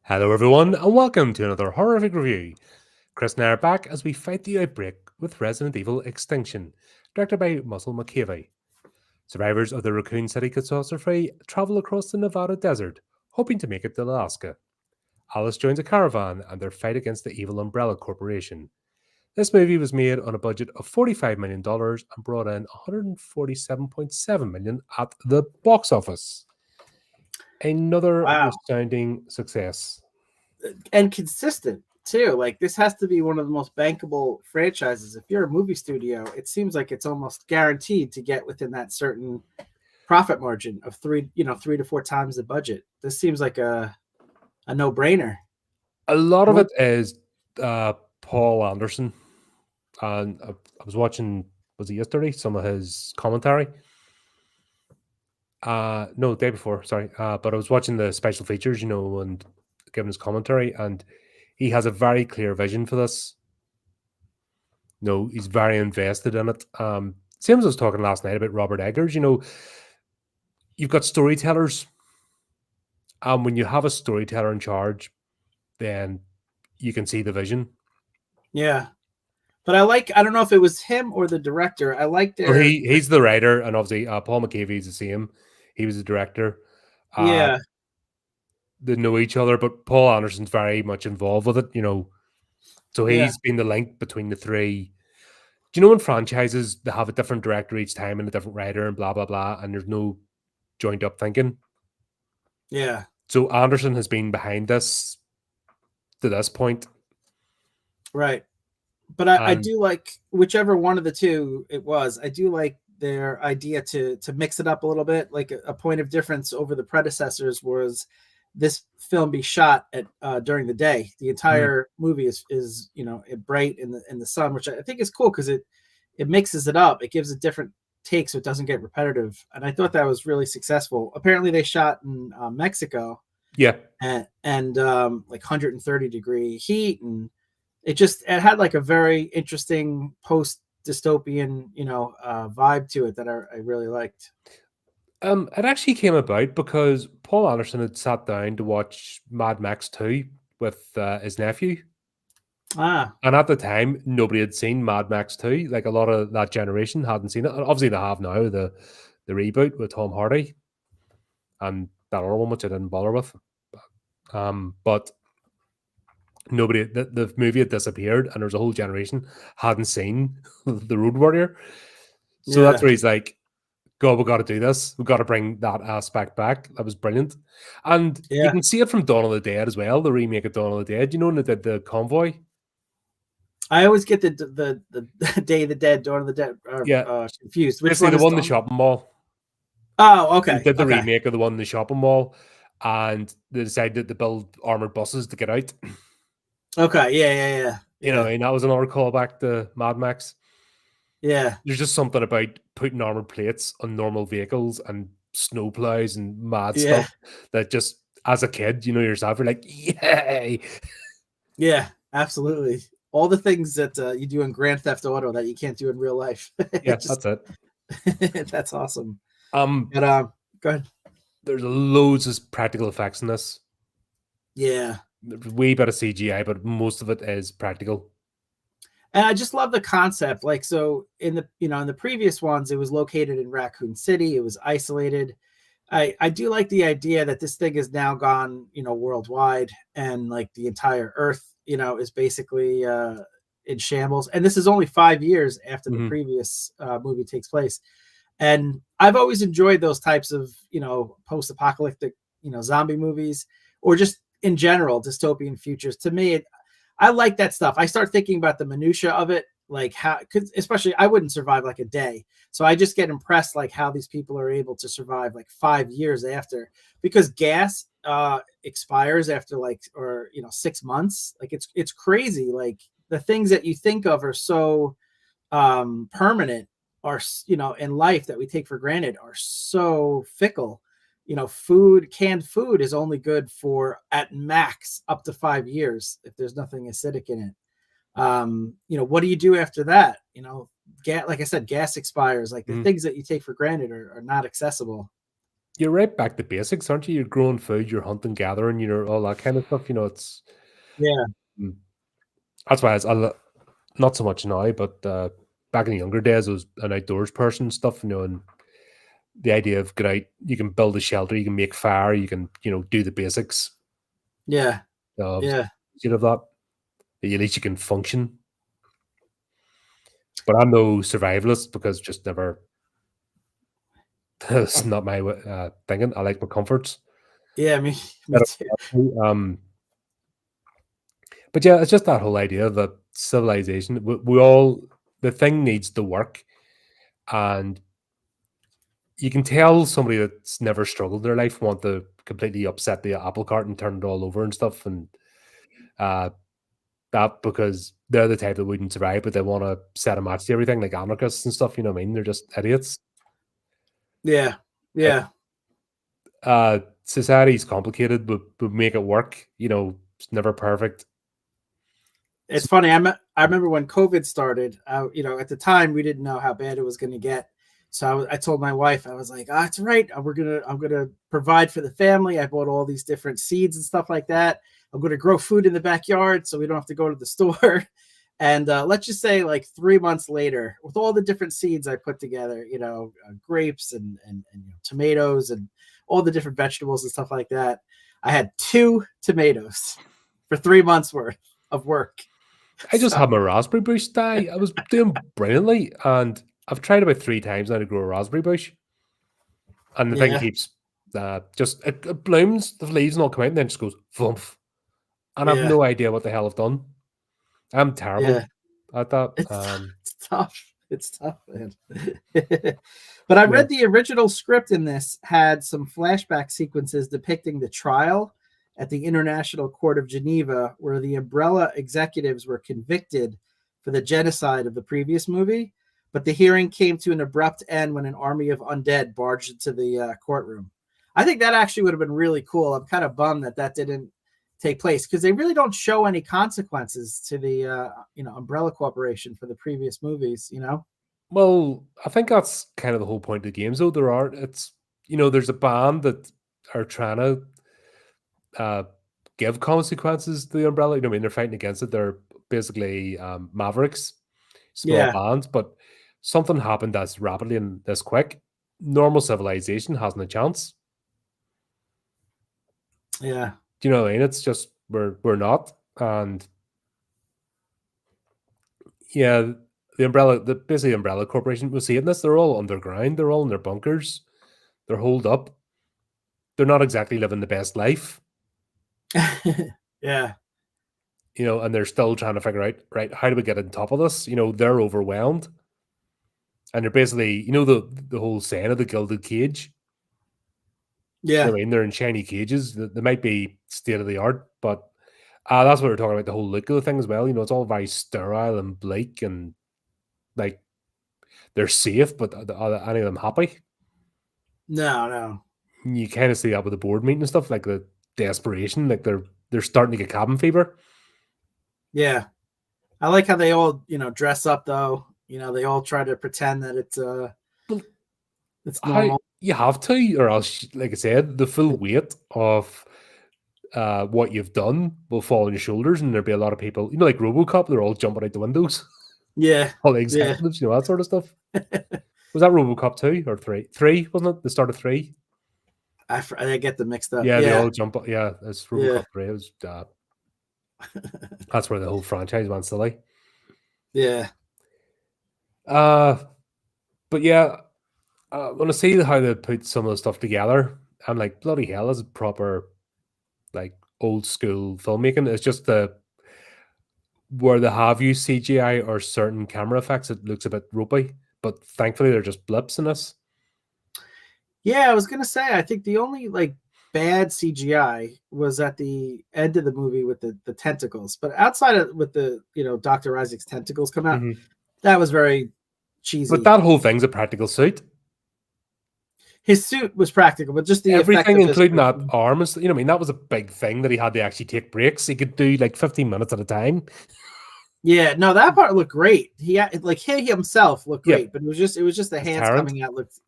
Hello, everyone, and welcome to another horrific review. Chris and I are back as we fight the outbreak with Resident Evil Extinction, directed by Muscle McCavey. Survivors of the Raccoon City catastrophe travel across the Nevada desert, hoping to make it to Alaska. Alice joins a caravan and their fight against the evil Umbrella Corporation. This movie was made on a budget of $45 million and brought in $147.7 million at the box office. Another Wow. resounding success. And consistent too. Like, this has to be one of the most bankable franchises. If you're a movie studio, it seems like it's almost guaranteed to get within that certain profit margin of 3 to 4 times the budget. This seems like a no-brainer. A lot of it is Paul Anderson, and I was watching, was it yesterday, some of his commentary? No, day before, sorry. But I was watching the special features, and giving his commentary, and he has a very clear vision for this. He's very invested in it. Same as I was talking last night about Robert Eggers. You've got storytellers, and when you have a storyteller in charge, then you can see the vision. Yeah. But I don't know if it was him or the director. I like their... Well, he's the writer, and obviously Paul McCavey is the same. He was the director. Yeah. They know each other, but Paul Anderson's very much involved with it, So he's been the link between the three. Do you know in franchises, they have a different director each time and a different writer and blah, blah, blah, and there's no joint up thinking? Yeah. So Anderson has been behind this to this point. Right. But I do like whichever one of the two it was. I do like their idea to mix it up a little bit. Like a point of difference over the predecessors was this film be shot at during the day. The entire movie is bright in the sun, which I think is cool because it mixes it up. It gives a different take so it doesn't get repetitive. And I thought that was really successful. Apparently they shot in Mexico. Yeah. And like 130-degree heat, and it had like a very interesting post-dystopian, vibe to it that I really liked. It actually came about because Paul Anderson had sat down to watch Mad Max 2 with his nephew. And at the time, nobody had seen Mad Max 2. Like, a lot of that generation hadn't seen it. And obviously, they have now, the reboot with Tom Hardy and that other one, which I didn't bother with. But nobody, the movie had disappeared, and there was a whole generation hadn't seen The Road Warrior. So that's where he's like, God, we got to do this. We got to bring that aspect back. That was brilliant. And you can see it from Dawn of the Dead as well, the remake of Dawn of the Dead. When they did the convoy? I always get the Day of the Dead, Dawn of the Dead confused. Which one? The one in the shopping mall. Oh, okay. They did the remake of the one in the shopping mall, and they decided to build armored buses to get out. Okay, yeah. And that was another callback to Mad Max. Yeah. There's just something about putting armored plates on normal vehicles and snowplows and mad stuff that just, as a kid, yourself, you're like, yay! Yeah, absolutely. All the things that you do in Grand Theft Auto that you can't do in real life. Yeah, that's it. That's awesome. But go ahead. There's loads of practical effects in this. Yeah. There's a wee bit of CGI, but most of it is practical. And I just love the concept. Like, so in the previous ones, it was located in Raccoon City. It was isolated. I do like the idea that this thing is now gone, worldwide, and like the entire Earth, is basically in shambles. And this is only 5 years after the previous movie takes place. And I've always enjoyed those types of, post-apocalyptic, zombie movies, or just in general dystopian futures. To me, I like that stuff. I start thinking about the minutia of it, like how, cause especially I wouldn't survive like a day. So I just get impressed, like how these people are able to survive like 5 years after, because gas expires after 6 months. Like it's crazy. Like the things that you think of are so permanent, are, in life that we take for granted, are so fickle. Canned food is only good for at max up to 5 years if there's nothing acidic in it. What do you do after that? Like I said, gas expires. Like the things that you take for granted are not accessible. you're right back to basics, aren't you? You're growing food, you're hunting, gathering, you're all that kind of stuff. It's that's why not so much now, but back in the younger days, I was an outdoors person, stuff, and the idea of get out, you can build a shelter, you can make fire, you can, do the basics. Yeah. Of that, at least you can function. But I'm no survivalist because just never. It's not my thinking. I like my comforts. Yeah, me too. But yeah, it's just that whole idea that civilization, we all, the thing needs to work, and you can tell somebody that's never struggled in their life want to completely upset the apple cart and turn it all over and stuff, and that because they're the type that wouldn't survive, but they want to set a match to everything, like anarchists and stuff. You know what I mean? They're just idiots. Yeah. Society's complicated, but make it work. It's never perfect. It's funny. I remember when COVID started. At the time we didn't know how bad it was going to get. So I told my wife, I was like, "It's right. I'm gonna provide for the family. I bought all these different seeds and stuff like that. I'm gonna grow food in the backyard so we don't have to go to the store." And let's just say, like 3 months later, with all the different seeds I put together, grapes and tomatoes and all the different vegetables and stuff like that, I had 2 tomatoes for 3 months worth of work. I just had my raspberry bush die. I was doing brilliantly, and I've tried about 3 times now to grow a raspberry bush, and the thing keeps just it blooms, the leaves and all come out, and then just goes thump, and I have no idea what the hell I've done. I'm terrible at that. It's tough. It's tough, man. But I read the original script in this had some flashback sequences depicting the trial at the International Court of Geneva, where the Umbrella executives were convicted for the genocide of the previous movie. But the hearing came to an abrupt end when an army of undead barged into the courtroom. I think that actually would have been really cool. I'm kind of bummed that didn't take place because they really don't show any consequences to the Umbrella Corporation for the previous movies. Well, I think that's kind of the whole point of the games, though. There's a band that are trying to give consequences to the Umbrella. They're fighting against it. They're basically mavericks, small bands, but something happened that's rapidly and this quick. Normal civilization hasn't a chance. Yeah. Do you know what I mean? It's just we're not, and the Umbrella Corporation was seeing this. They're all underground. They're all in their bunkers. They're holed up. They're not exactly living the best life. Yeah. And they're still trying to figure out, right, how do we get on top of this? They're overwhelmed. And they're basically, the whole saying of the gilded cage. Yeah. They're in shiny cages. They might be state of the art, but that's what we're talking about, the whole look of the thing as well. It's all very sterile and bleak and like they're safe, but are any of them happy? No. You kind of see that with the board meeting and stuff, like the desperation, like they're starting to get cabin fever. Yeah. I like how they all, dress up though. They all try to pretend that it's normal. You have to, or else, like I said, the full weight of what you've done will fall on your shoulders, and there'll be a lot of people, like RoboCop, they're all jumping out the windows. Yeah. All the executives, that sort of stuff. Was that RoboCop 2 or 3? 3, wasn't it? The start of 3? I get them mixed up. Yeah, they all jump up. Yeah, it's RoboCop 3. It was, that's where the whole franchise went silly. Yeah. But yeah, when I see how they put some of the stuff together, I'm like, bloody hell, this is proper, like, old school filmmaking. It's just where they have used CGI or certain camera effects, it looks a bit ropey, but thankfully they're just blips in this. Yeah, I was gonna say, I think the only bad CGI was at the end of the movie with the tentacles, but outside of with the Dr. Isaac's tentacles come out, that was very cheesy. But that whole thing's a practical suit. His suit was practical, but just the everything, including that arm, that was a big thing that he had to actually take breaks. He could do 15 minutes at a time. Yeah, no, that part looked great. He himself looked great, but it was just the hands coming out looked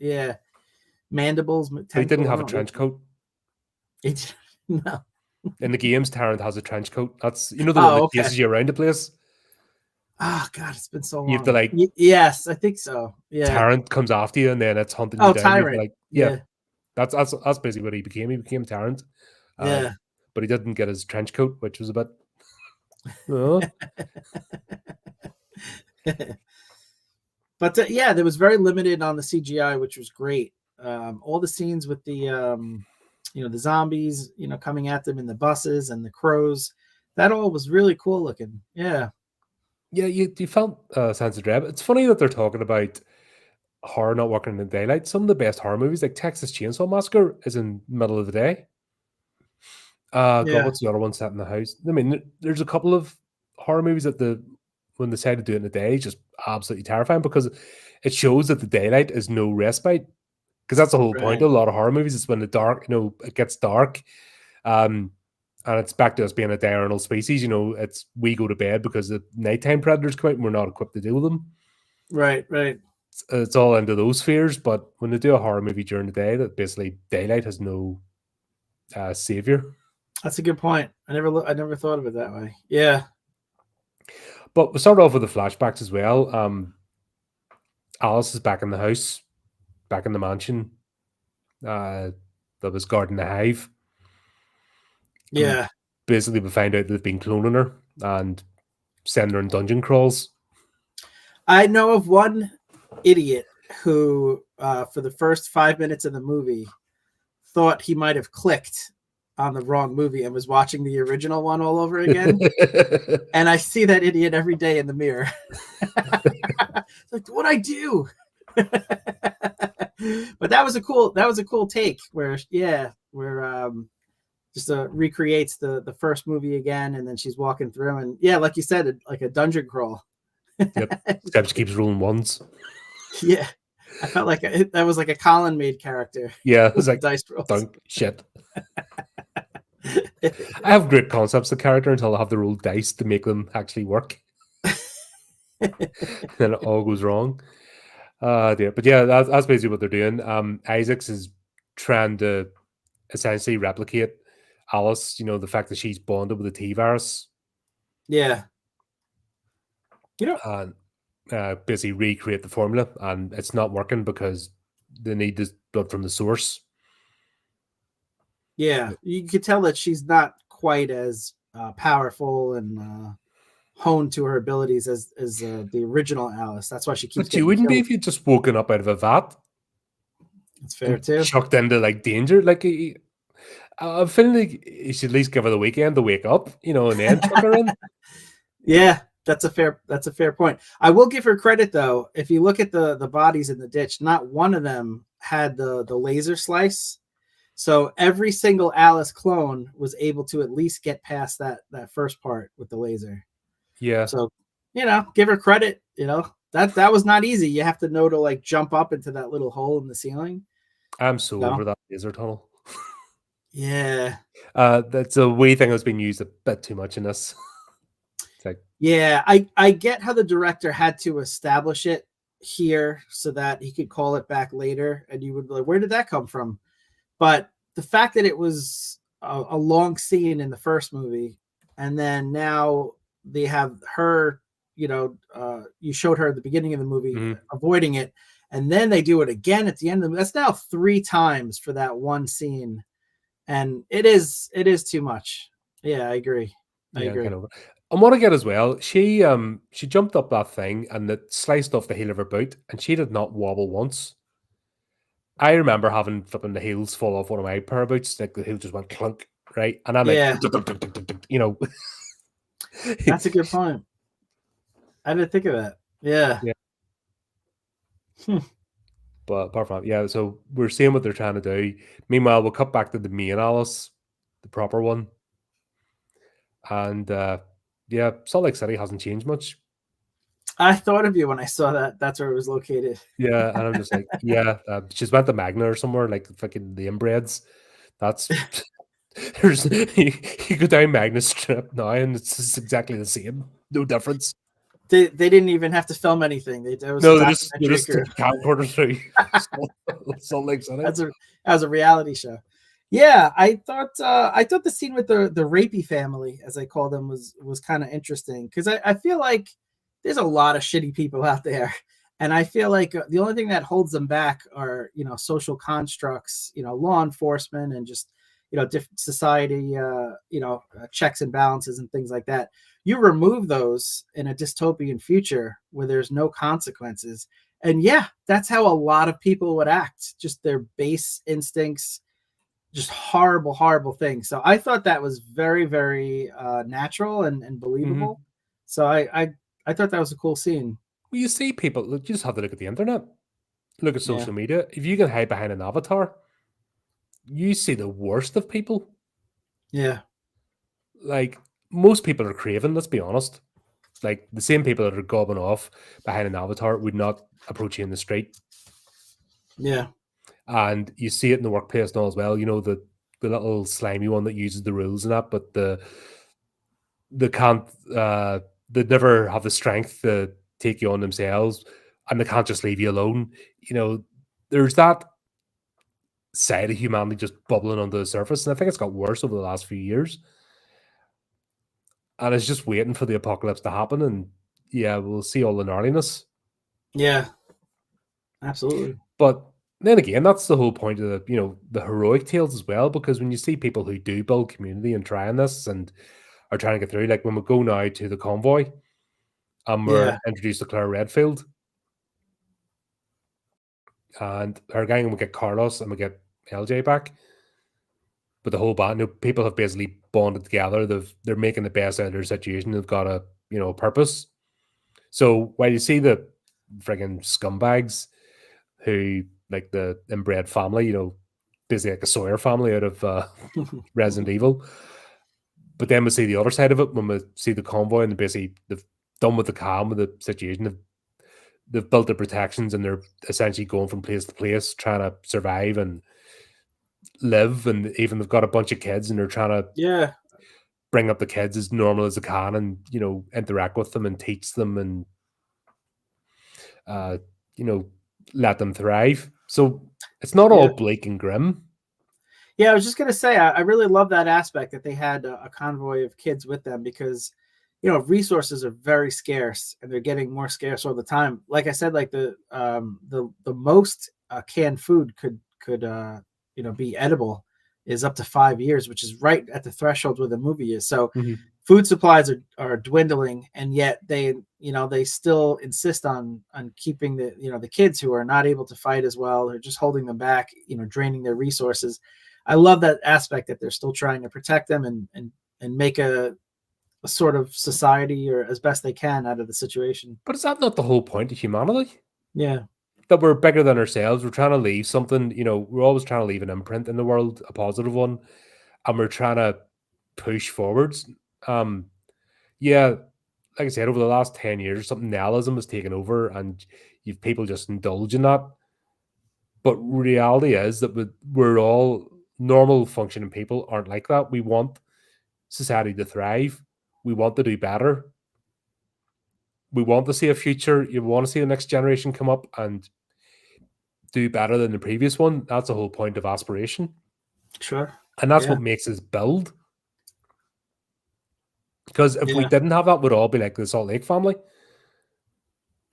mandibles. He didn't have a trench coat. No. In the games, Tarrant has a trench coat. That's, you know, the one that chases you around the place. Oh God, it's been so long. You have to like. Yes, I think so. Yeah. Tyrant comes after you, and then it's hunting you down. Tyrant. Like, yeah. That's basically what he became. He became Tyrant. Yeah. But he didn't get his trench coat, which was a bit. But yeah, there was very limited on the CGI, which was great. All the scenes with the the zombies, coming at them in the buses and the crows, that all was really cool looking. Yeah. Yeah, you felt a sense of dread. It's funny that they're talking about horror not working in the daylight. Some of the best horror movies, like Texas Chainsaw Massacre, is in the middle of the day. God, what's the other one set in the house? I mean, there's a couple of horror movies that when they decide to do it in the day, just absolutely terrifying, because it shows that the daylight is no respite. Because that's the whole point of a lot of horror movies. It's when the dark, it gets dark, and it's back to us being a diurnal species. It's we go to bed because the nighttime predators come out and we're not equipped to deal with them. Right. It's all into those fears. But when they do a horror movie during the day, that basically daylight has no savior. That's a good point. I never thought of it that way. Yeah. But we start off with the flashbacks as well. Alice is back in the house, back in the mansion that was guarding the hive. Yeah. And basically, we find out they've been cloning her and sending her in dungeon crawls. I know of one idiot who, for the first 5 minutes of the movie, thought he might have clicked on the wrong movie and was watching the original one all over again. And I see that idiot every day in the mirror. It's like, what'd I do? But that was a cool take where just recreates the first movie again, and then she's walking through, and like you said, like a dungeon crawl. Yep. Except she keeps rolling ones. Yeah. I felt like that was like a Colin made character. Yeah, it was like dice rolls. Shit. I have great concepts of character until I have to roll dice to make them actually work. Then it all goes wrong. Dear. But yeah, that's basically what they're doing. Isaacs is trying to essentially replicate Alice, the fact that she's bonded with the T virus. Yeah. And basically recreate the formula, and it's not working because they need this blood from the source. Yeah, you could tell that she's not quite as powerful and honed to her abilities as the original Alice. That's why she keeps. But you wouldn't be if you just woken up out of a vat. That's fair too. Chucked into like danger. Like I'm feeling like you should at least give her the weekend to wake up, and then chuck her in. Yeah, that's a fair point. I will give her credit though. If you look at the bodies in the ditch, not one of them had the laser slice. So every single Alice clone was able to at least get past that first part with the laser. Yeah. So, give her credit. That was not easy. You have to know to like jump up into that little hole in the ceiling. I'm so over that laser tunnel. Yeah. That's a wee thing that's been used a bit too much in this. Yeah, I get how the director had to establish it here so that he could call it back later, and you would be like, where did that come from? But the fact that it was a long scene in the first movie, and then now they have her, you showed her at the beginning of the movie avoiding it, and then they do it again at the end of the movie. That's now 3 times for that one scene, and it is too much. Yeah, I agree. I agree. Kind of. And what I get as well, she jumped up that thing and it sliced off the heel of her boot, and she did not wobble once. I remember having flipping the heels fall off one of my pair of boots, like the heel just went clunk, right? And I'm like, That's a good point. I didn't think of that. Yeah. But apart from that, so we're seeing what they're trying to do. Meanwhile, we'll cut back to the main Alice, the proper one. And Salt Lake City hasn't changed much. I thought of you when I saw that. That's where it was located. Yeah, and I'm just like, she's went to Magna or somewhere, like fucking the inbreds. That's there's you go down Magna Strip now, and it's exactly the same, no difference. They didn't even have to film anything. They just took camcorders through Salt Lake City. As a reality show. Yeah, I thought the scene with the rapey family, as I call them, was kind of interesting because I feel like there's a lot of shitty people out there, and I feel like the only thing that holds them back are social constructs, law enforcement, and just different society, checks and balances and things like that. You remove those in a dystopian future where there's no consequences, and yeah, that's how a lot of people would act. Just their base instincts. Just horrible things. So I thought that was very, very natural and believable. Mm-hmm. So I thought that was a cool scene. Well, you see people, you just have to look at the internet, look at social media. If you can hide behind an avatar, you see the worst of people. Yeah. Like, most people are craven, let's be honest. Like, the same people that are gobbing off behind an avatar would not approach you in the street. Yeah. And you see it in the workplace now as well. The little slimy one that uses the rules and that, but they can't. They never have the strength to take you on themselves, and they can't just leave you alone. There's that side of humanity just bubbling under the surface, and I think it's got worse over the last few years. And it's just waiting for the apocalypse to happen, and yeah, we'll see all the gnarliness. Yeah, absolutely. But then again, that's the whole point of the heroic tales as well, because when you see people who do build community and trying this and are trying to get through, like when we go now to the convoy and we're introduced to Claire Redfield and her gang, and we get Carlos and we get LJ back. But the whole band, people have basically bonded together. They're making the best out of their situation. They've got a purpose. So while you see the friggin' scumbags who, like the inbred family, basically like a Sawyer family out of Resident Evil. But then we see the other side of it when we see the convoy, and basically they've done with the calm with the situation. They've built the protections, and they're essentially going from place to place, trying to survive and live. And even they've got a bunch of kids, and they're trying to bring up the kids as normal as they can, and interact with them and teach them, and let them thrive. So it's not all bleak and grim. Yeah, I was just going to say, I really love that aspect that they had a convoy of kids with them because, resources are very scarce and they're getting more scarce all the time. Like I said, like the most canned food could be edible is up to 5 years, which is right at the threshold where the movie is. So food supplies are dwindling, and yet they still insist on keeping the kids who are not able to fight as well. They're just holding them back, draining their resources. I love that aspect that they're still trying to protect them and make a sort of society or as best they can out of the situation. But is that not the whole point of humanity? Yeah. That we're bigger than ourselves. We're trying to leave something, we're always trying to leave an imprint in the world, a positive one, and we're trying to push forwards. Yeah, like I said, over the last 10 years, something nihilism has taken over, and you've people just indulge in that. But reality is that we're all normal functioning people aren't like that. We want society to thrive. We want to do better. We want to see a future. You want to see the next generation come up and do better than the previous one. That's the whole point of aspiration. Sure. And that's what makes us build. Because if we didn't have that, we'd all be like the Salt Lake family.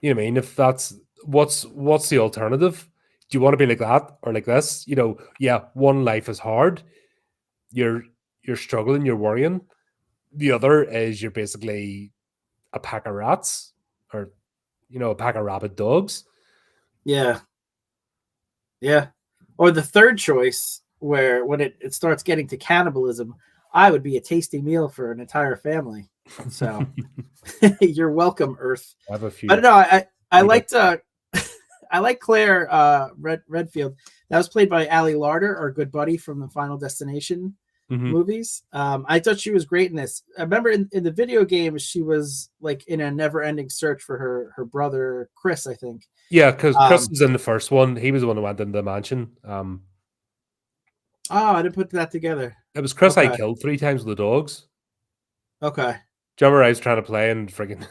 You know what I mean? If that's what's the alternative? Do you want to be like that or like this? One life is hard. You're struggling, you're worrying. The other is you're basically a pack of rats or a pack of rabid dogs. Yeah. Yeah. Or the third choice where when it starts getting to cannibalism, I would be a tasty meal for an entire family. So you're welcome, Earth. I have a few. I don't know. I liked I like Claire Redfield. That was played by Ali Larder, our good buddy from the Final Destination movies. I thought she was great in this. I remember in the video game, she was like in a never-ending search for her brother Chris, I think. Yeah, because Chris was in the first one. He was the one who went into the mansion. I didn't put that together. It was Chris I killed 3 times with the dogs. Okay. Do you remember I was trying to play and friggin'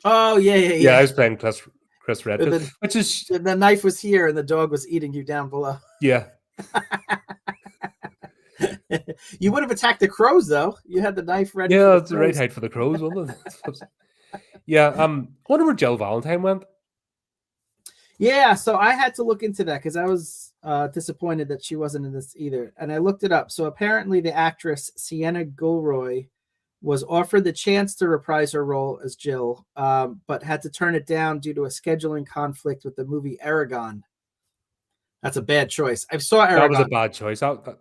Oh yeah, yeah, Yeah, I yeah. was playing Chris Redfield, which is The knife was here and the dog was eating you down below. yeah. You would have attacked the crows though. You had the knife ready. Yeah, for the it's the right height for the crows, wasn't it? Yeah. I wonder where Jill Valentine went. Yeah, so I had to look into that because I was disappointed that she wasn't in this either. And I looked it up. So apparently the actress Sienna Gilroy was offered the chance to reprise her role as Jill, but had to turn it down due to a scheduling conflict with the movie Aragon. That's a bad choice. I saw Aragon. That was a bad choice. That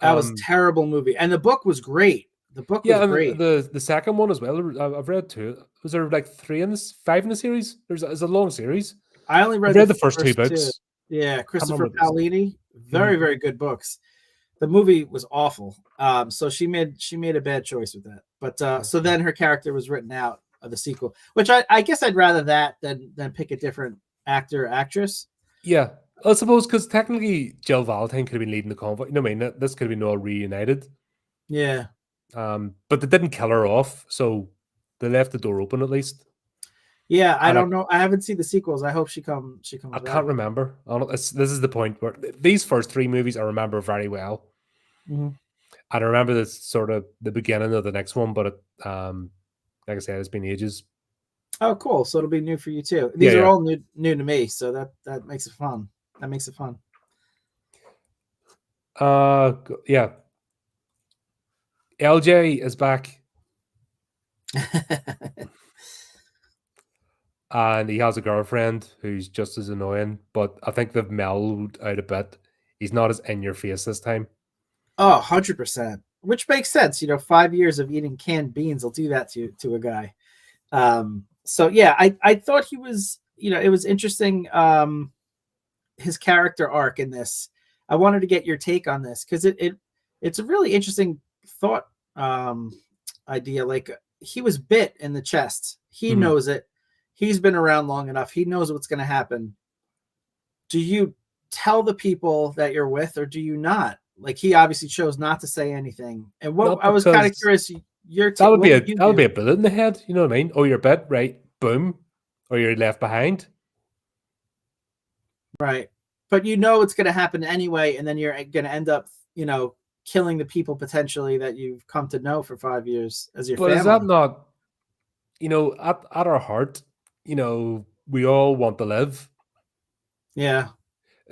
was a terrible movie. And the book was great. The book was great. The second one as well. I've read two. Was there like five in the series? There's a long series. I only read the first two books. Yeah, Christopher Paolini. Very, very good books. The movie was awful. So she made a bad choice with that. But so then her character was written out of the sequel, which I guess I'd rather that than pick a different actor or actress. Yeah, I suppose because technically Jill Valentine could have been leading the convoy. You know what I mean? This could have been all reunited. Yeah. But they didn't kill her off, so they left the door open at least. Yeah, I don't know. I haven't seen the sequels. I hope she comes. I can't remember. This is the point where these first three movies I remember very well. Mm-hmm. I remember this sort of the beginning of the next one, but like I said, it's been ages. Oh, cool! So it'll be new for you too. These are all new to me, so that makes it fun. That makes it fun. Yeah. LJ is back. And he has a girlfriend who's just as annoying, but I think they've mellowed out a bit. He's not as in your face this time. Oh, 100%. Which makes sense. 5 years of eating canned beans will do that to a guy. So yeah, I thought he was, it was interesting. His character arc in this. I wanted to get your take on this because it's a really interesting thought idea. Like he was bit in the chest. He knows it. He's been around long enough. He knows what's going to happen. Do you tell the people that you're with, or do you not? Like he obviously chose not to say anything. And I was kind of curious. That would be a bullet in the head. You know what I mean? Oh, you're bit, right? Boom, or you're left behind. Right, but it's going to happen anyway, and then you're going to end up, killing the people potentially that you've come to know for 5 years as your family. But is that not, at our heart, we all want to live. Yeah.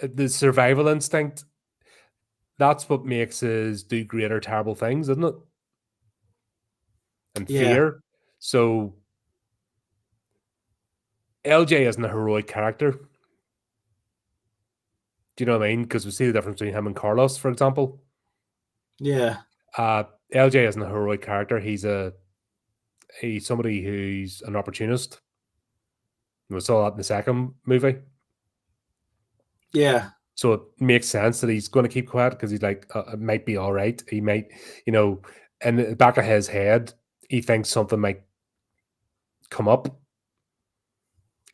The survival instinct, that's what makes us do great or terrible things, isn't it? And fear. So LJ isn't a heroic character. Do you know what I mean? Because we see the difference between him and Carlos, for example. Yeah. LJ isn't a heroic character. He's somebody who's an opportunist. We saw that in the second movie. Yeah. So it makes sense that he's going to keep quiet because he's like, it might be all right. He might, in the back of his head, he thinks something might come up.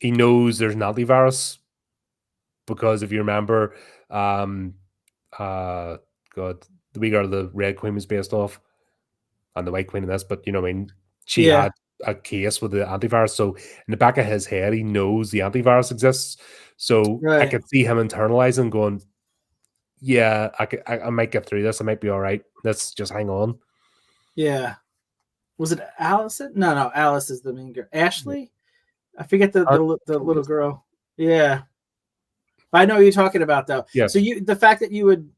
He knows there's an antivirus because if you remember, God, the wee girl the Red Queen was based off, and the White Queen in this, but you know what I mean? She had a case with the antivirus. So in the back of his head, he knows the antivirus exists. So I could see him internalizing, going, yeah, I might get through this. I might be all right. Let's just hang on. Yeah. Was it Allison? No, Alice is the main girl. Ashley? I forget the little girl. Yeah. I know what you're talking about though. Yeah. So the fact that you would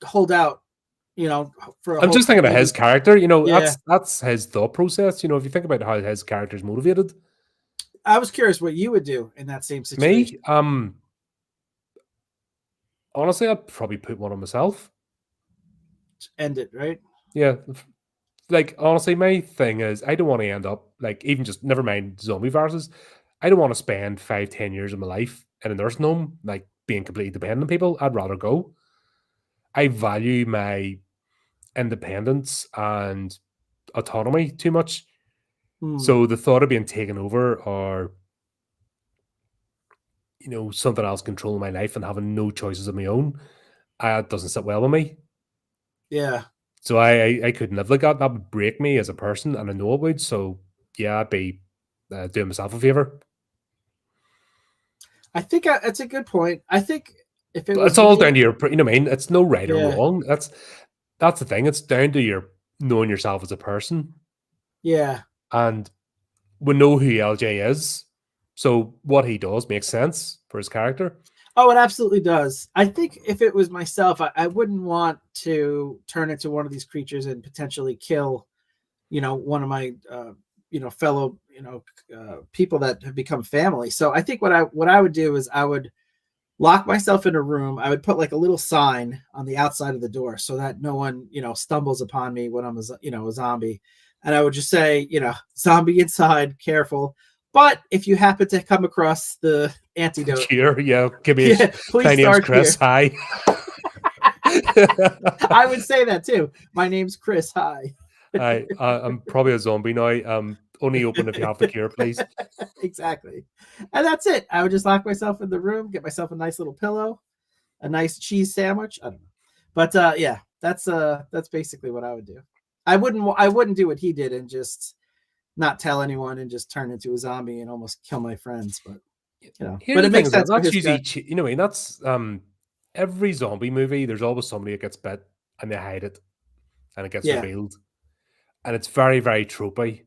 hold out, I'm just thinking about his character. That's his thought process. If you think about how his character's motivated. I was curious what you would do in that same situation. Me, honestly, I'd probably put one on myself. End it, right? Yeah. Like, honestly, my thing is I don't want to end up, like, even just, never mind zombie viruses, I don't want to spend 5-10 years of my life in a nursing home, like, being completely dependent on people. I'd rather go. I value my independence and autonomy too much. So the thought of being taken over or, something else controlling my life and having no choices of my own, doesn't sit well with me. Yeah. So I couldn't live like that. That would break me as a person, and I know it would. So yeah, doing myself a favor. I think that's a good point. I think if it was it's all down to your, you know what I mean? It's no right or Yeah. wrong. That's the thing. It's down to your knowing yourself as a person. Yeah. And we know who LJ is. So what he does makes sense for his character. Oh, it absolutely does. I think if it was myself, I wouldn't want to turn into one of these creatures and potentially kill, one of my, fellow, people that have become family. So I think what I would do is I would lock myself in a room. I would put like a little sign on the outside of the door so that no one, stumbles upon me when I'm a zombie. And I would just say, zombie inside, careful. But if you happen to come across the antidote, here, give me please my name's Chris. Here. Hi. I would say that too. My name's Chris. Hi. I'm probably a zombie now. Only open if you have the cure, please. Exactly. And that's it. I would just lock myself in the room, get myself a nice little pillow, a nice cheese sandwich. I don't know. But that's basically what I would do. I wouldn't do what he did and just not tell anyone and just turn into a zombie and almost kill my friends. But but it makes sense. That's usually that's every zombie movie. There's always somebody that gets bit and they hide it, and it gets revealed, and it's very, very tropey.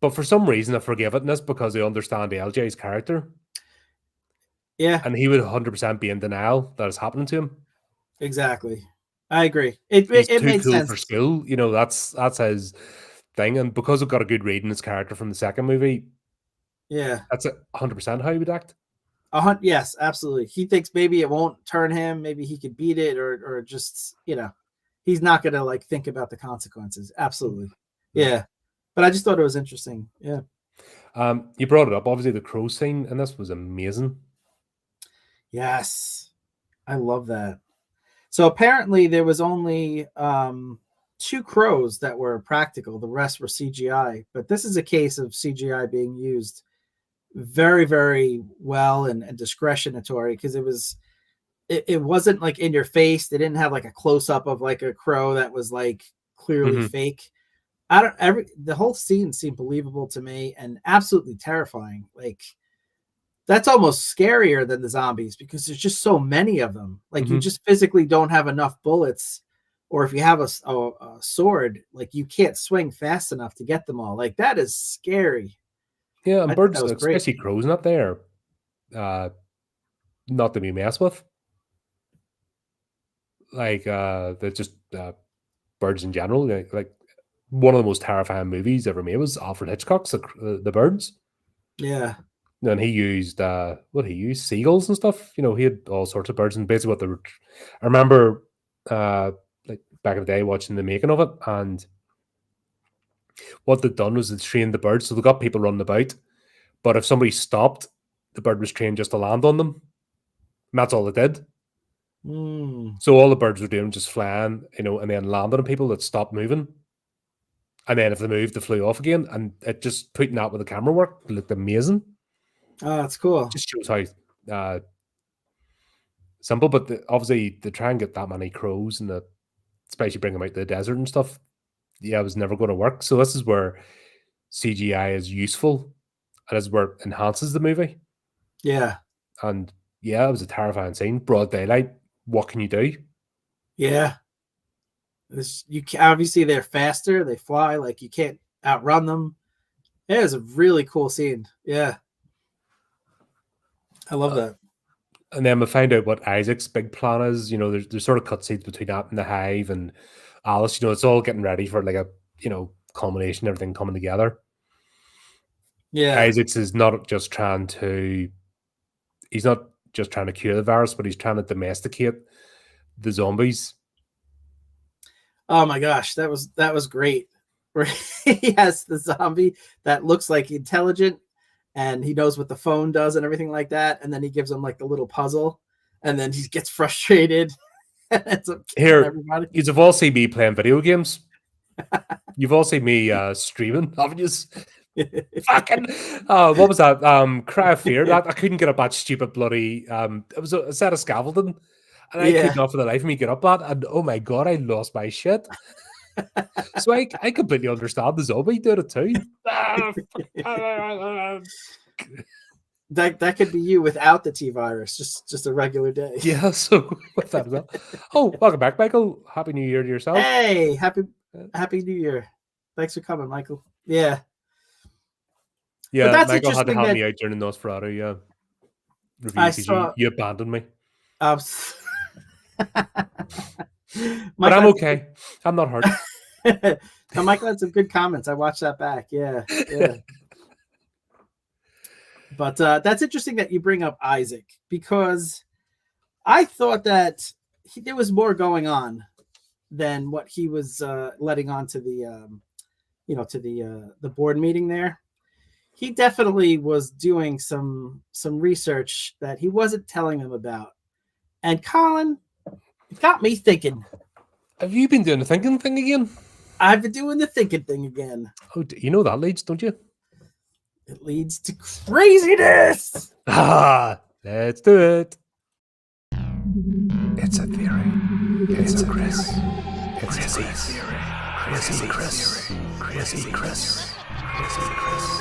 But for some reason, I forgive it in this because they understand LJ's character. Yeah, and he would 100% be in denial that it's happening to him. Exactly. I agree. It too made cool sense for school. That's his thing, and because we've got a good read in his character from the second movie, that's 100% how he would act. Yes, absolutely. He thinks maybe it won't turn him, maybe he could beat it, or just he's not gonna like think about the consequences. Absolutely. Yeah. But I just thought it was interesting. Yeah. You brought it up. Obviously, the crow scene, and this was amazing. Yes, I love that. So apparently there was only 2 crows that were practical. The rest were CGI. But this is a case of CGI being used very, very well and discretionary, because it wasn't like in your face. They didn't have like a close up of like a crow that was like clearly fake. The whole scene seemed believable to me and absolutely terrifying. Like, that's almost scarier than the zombies because there's just so many of them. Like, you just physically don't have enough bullets, or if you have a sword, like you can't swing fast enough to get them all. Like, that is scary. Yeah, and birds, especially crows, not there, not to be messed with. Like, they're just birds in general. Like one of the most terrifying movies ever made was Alfred Hitchcock's The Birds. Yeah. And he used seagulls and stuff. He had all sorts of birds, and basically what they were. I remember, like back in the day, watching the making of it, and what they'd done was they trained the birds, so they got people running about. But if somebody stopped, the bird was trained just to land on them. And that's all it did. So all the birds were doing just flying, and then landing on people that stopped moving. And then if they moved, they flew off again. And it just putting that with the camera work, it looked amazing. Oh, that's cool. It just shows how simple, but obviously they try and get that many crows and especially bring them out to the desert and stuff. Yeah, it was never going to work. So this is where CGI is useful, and is where it enhances the movie. Yeah. And yeah, it was a terrifying scene. Broad daylight. What can you do? Yeah. Obviously they're faster. They fly. Like, you can't outrun them. It was a really cool scene. Yeah. I love that. And then we find out what Isaac's big plan is. There's sort of cutscenes between that and the Hive and Alice. It's all getting ready for like a culmination, everything coming together. Yeah. Isaac's is not just trying to. He's not just trying to cure the virus, but he's trying to domesticate the zombies. Oh my gosh, that was great. Where he has the zombie that looks like intelligent, and he knows what the phone does and everything like that. And then he gives him like the little puzzle, and then he gets frustrated and ends up killing everybody. You've all seen me playing video games. You've all seen me streaming, haven't you? Fucking what was that? Cry of Fear. I couldn't get up that stupid bloody it was a set of scaffolding, and I could not for the life of me get up that, and oh my god, I lost my shit. So I completely understand the zombie doing it too. That could be you without the T-virus, just a regular day. Yeah, so with that as well. Oh, welcome back, Michael. Happy New Year to yourself. Hey, happy New Year. Thanks for coming, Michael. Yeah. Yeah, that's Michael had to help me out during the Nosferatu, yeah. Review, you abandoned me. But I'm okay. I'm not hurt. No, Michael had some good comments. I watched that back. Yeah. But that's interesting that you bring up Isaac, because I thought that there was more going on than what he was letting on to the the board meeting there. He definitely was doing some research that he wasn't telling them about. And Colin, it got me thinking. Have you been doing the thinking thing again? I've been doing the thinking thing again. Oh, you know that leads, don't you? It leads to craziness. Let's do it. It's a theory. It's a Chris. It's a theory. Chrissy Chris. Chrissy Chris.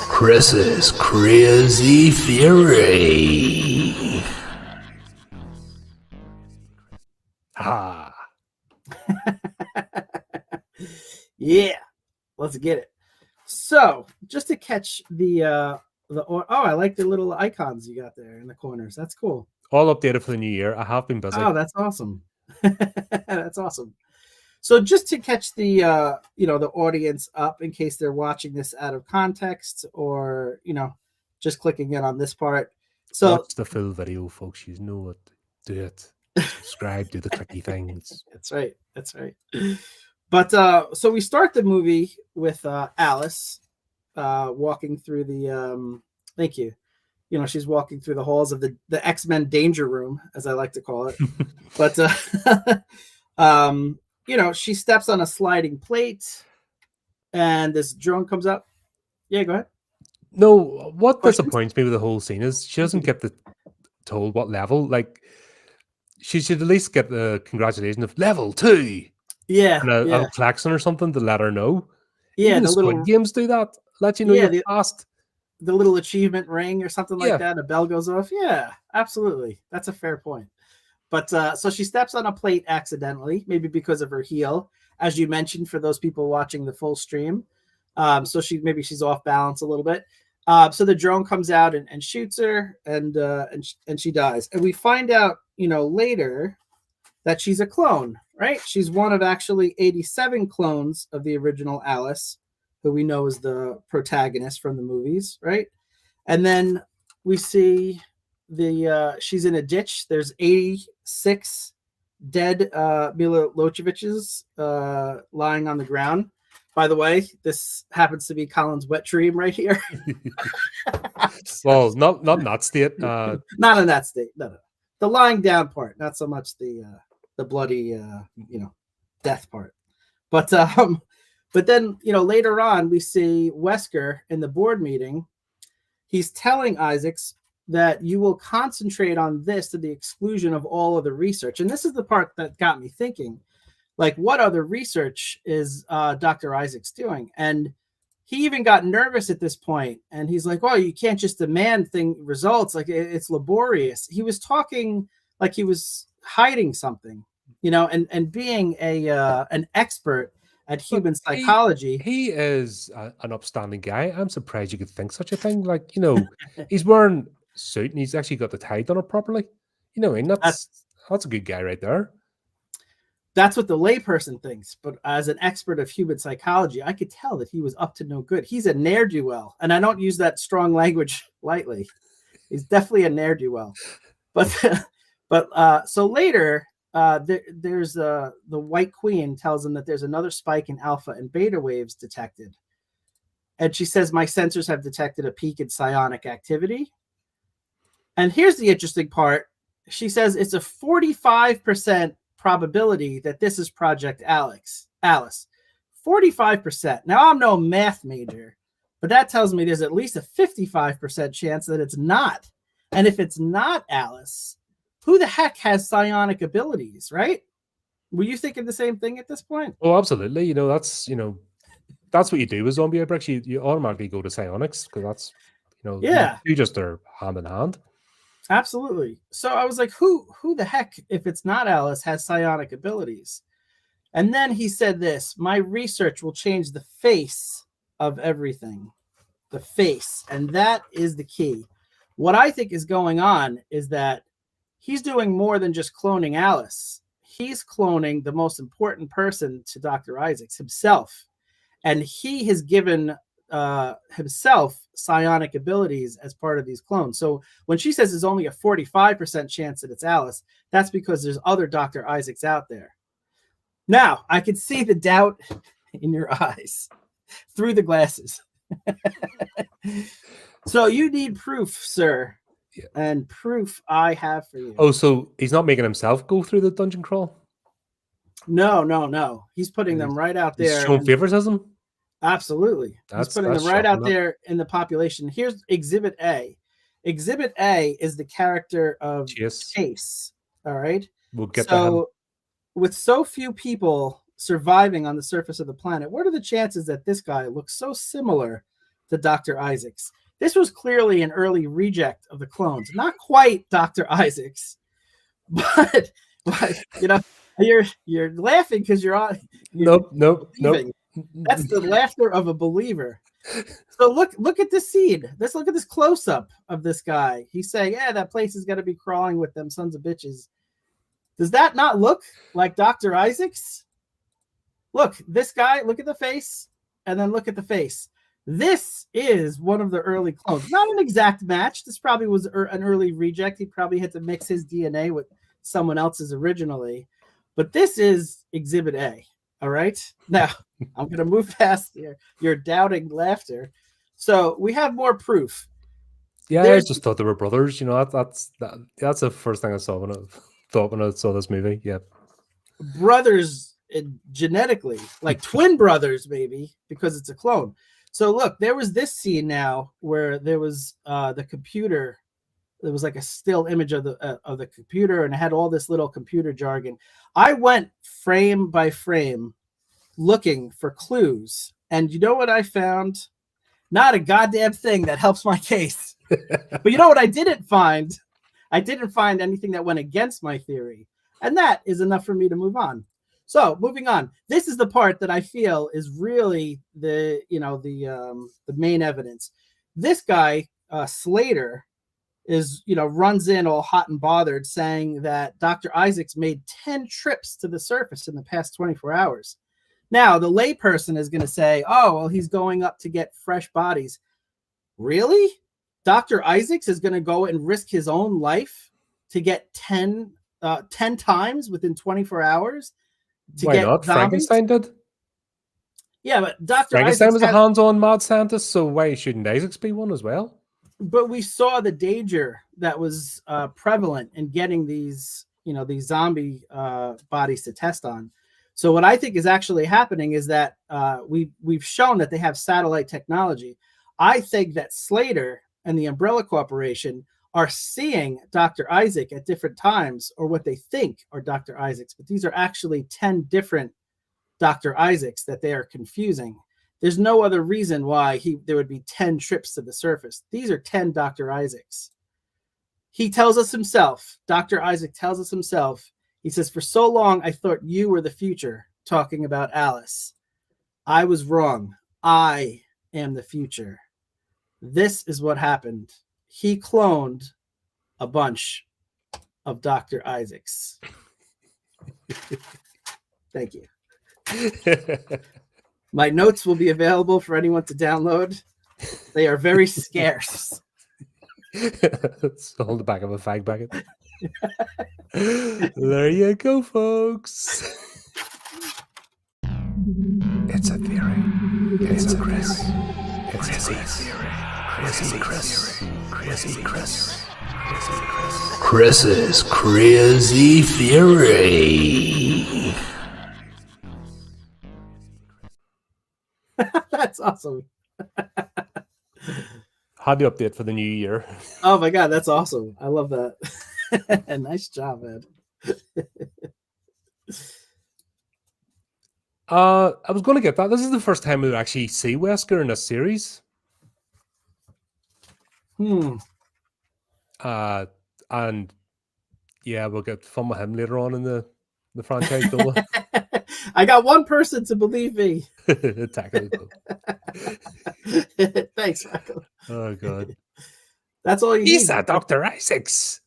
Chris's crazy theory. Yeah, let's get it. So, just to catch I like the little icons you got there in the corners. That's cool. All updated for the new year. I have been busy. Oh, that's awesome. That's awesome. So, just to catch the the audience up in case they're watching this out of context, or just clicking in on this part. So, watch the full video, folks. You know what? Do it. Subscribe. Do the clicky things. That's right. That's right. But so we start the movie with Alice walking through the thank you. She's walking through the halls of the X-Men danger room, as I like to call it. But she steps on a sliding plate and this drone comes up. Yeah, go ahead. No, what disappoints me with the whole scene is she doesn't get told what level. Like, she should at least get the congratulations of level 2. Yeah, and a klaxon or something to let her know. Yeah, even the Squid Games do that. Let you know you're passed. The little achievement ring or something like that. A bell goes off. Yeah, absolutely. That's a fair point. But so she steps on a plate accidentally, maybe because of her heel, as you mentioned for those people watching the full stream. So she's off balance a little bit. So the drone comes out and shoots her, and she dies. And we find out, later that she's a clone, right? She's one of actually 87 clones of the original Alice, who we know is the protagonist from the movies, right? And then we see she's in a ditch. There's 86 dead Mila Lojoviches lying on the ground. By the way, this happens to be Colin's wet dream right here. Well, not in that state. Not in that state. No. The lying down part, not so much the bloody death part. But then later on we see Wesker in the board meeting. He's telling Isaacs that you will concentrate on this to the exclusion of all other research. And this is the part that got me thinking, like, what other research is Dr. Isaacs doing? And he even got nervous at this point, and he's like, "Oh, you can't just demand results. Like, it's laborious." He was talking like he was hiding something, and being an expert at human psychology. He is an upstanding guy. I'm surprised you could think such a thing. Like, he's wearing a suit and he's actually got the tie done up properly. And that's a good guy right there. That's what the layperson thinks. But as an expert of human psychology, I could tell that he was up to no good. He's a ne'er-do-well. And I don't use that strong language lightly. He's definitely a ne'er-do-well. But so later, there's the White Queen tells him that there's another spike in alpha and beta waves detected. And she says, my sensors have detected a peak in psionic activity. And here's the interesting part. She says it's a 45% probability that this is Project Alice. 45%. Now, I'm no math major, but that tells me there's at least a 55% chance that it's not. And if it's not Alice, who the heck has psionic abilities, right? Were you thinking the same thing at this point? Oh, absolutely. That's what you do with zombie outbreaks. You automatically go to psionics because that's, Yeah, you just are hand in hand. absolutely. So I was like, who the heck, if it's not Alice, has psionic abilities? And then he said this: my research will change the face of everything. The face. And that is the key. What I think is going on is that he's doing more than just cloning Alice. He's cloning the most important person to Dr. Isaacs, himself. And he has given himself psionic abilities as part of these clones. So when she says there's only a 45% chance that it's Alice, that's because there's other Dr. Isaacs out there. Now, I can see the doubt in your eyes through the glasses. So you need proof, sir. Yeah. And proof I have for you. Oh, so he's not making himself go through the dungeon crawl? No. He's putting them right out there. He's showing favoritism? Absolutely. He's putting them right out there in the population. Here's Exhibit A. Exhibit A is the character of Chase. All right. We'll get to him. With so few people surviving on the surface of the planet, what are the chances that this guy looks so similar to Dr. Isaacs? This was clearly an early reject of the clones. Not quite Dr. Isaacs, but you're laughing because you're on. Nope. That's the laughter of a believer. So look at this scene. Let's look at this close-up of this guy. He's saying, yeah, that place is going to be crawling with them sons of bitches. Does that not look like Dr. Isaacs? Look, this guy, look at the face, and then look at the face. This is one of the early clones. Not an exact match. This probably was an early reject. He probably had to mix his DNA with someone else's originally. But this is Exhibit A. All right? Now, I'm going to move past your doubting laughter. So we have more proof. Yeah, I just thought they were brothers. That's the first thing I saw when I saw this movie. Yeah. Brothers genetically, like twin brothers, maybe, because it's a clone. So look, there was this scene now where there was the computer. There was like a still image of the computer, and it had all this little computer jargon. I went frame by frame looking for clues, and you know what I found? Not a goddamn thing that helps my case. But you know what I didn't find? I didn't find anything that went against my theory, and that is enough for me to move on. So moving on, this is the part that I feel is really the main evidence. This guy, Slater, runs in all hot and bothered saying that Dr. Isaacs made 10 trips to the surface in the past 24 hours. Now, the layperson is going to say, oh, well, he's going up to get fresh bodies. Really? Dr. Isaacs is going to go and risk his own life to get 10 times within 24 hours? Why not? Zombies? Frankenstein did. Yeah, but Dr. Frankenstein was a hands-on mad scientist, so why shouldn't Isaacs be one as well? But we saw the danger that was prevalent in getting these zombie bodies to test on. So what I think is actually happening is that we've shown that they have satellite technology. I think that Slater and the Umbrella Corporation are seeing Dr. Isaac at different times, or what they think are Dr. Isaacs, but these are actually 10 different Dr. Isaacs that they are confusing. There's no other reason why there would be 10 trips to the surface. These are 10 Dr. Isaacs. He tells us himself, Dr. Isaac tells us himself, he says, for so long, I thought you were the future, talking about Alice. I was wrong. I am the future. This is what happened. He cloned a bunch of Dr. Isaacs. Thank you. My notes will be available for anyone to download. They are very scarce. It's hold the back of a fag packet. There you go, folks. It's a theory. It's a Chris. It's a theory. Chris's crazy theory. That's awesome. Had the update for the new year. Oh my god, that's awesome. I love that. Nice job, man. I was going to get that. This is the first time we actually see Wesker in a series. And yeah, we'll get fun with him later on in the franchise, don't we? I got one person to believe me. Thanks, Michael. Oh god. That's all you need. Misa, Dr. Isaacs.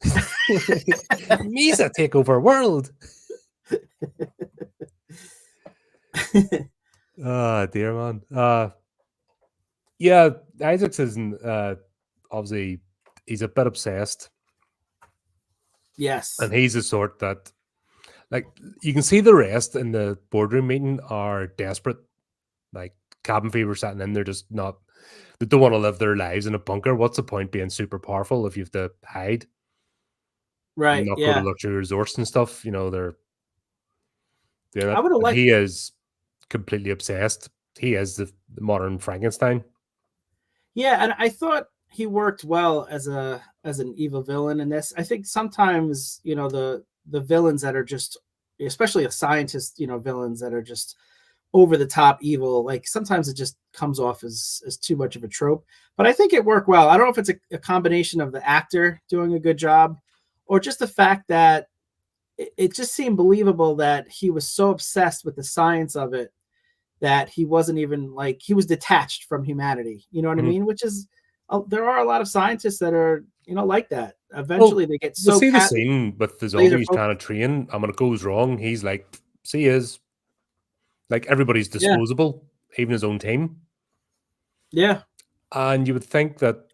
Misa take over world. Oh dear, man. Yeah, Isaacs isn't obviously he's a bit obsessed. Yes. And he's the sort that, like, you can see the rest in the boardroom meeting are desperate. Like, cabin fever setting in, they're just not, they don't want to live their lives in a bunker. What's the point being super powerful if you have to hide? Right. Not yeah. go to luxury resorts and stuff. You know, they're doing that. I would have liked. He is completely obsessed. He is the modern Frankenstein. Yeah, and I thought he worked well as an evil villain in this. I think sometimes, you know, the villains that are just, especially a scientist, you know, villains that are just over the top evil, like sometimes it just comes off as too much of a trope. But I think it worked well. I don't know if it's a combination of the actor doing a good job or just the fact that it just seemed believable that he was so obsessed with the science of it that he wasn't even, like, he was detached from humanity. You know what I mean? Which is, there are a lot of scientists that are, you know, like that. Eventually they get so. See the scene with the zombies trying to train, and when it goes wrong, he's like, see, is like everybody's disposable, even his own team. Yeah. And you would think that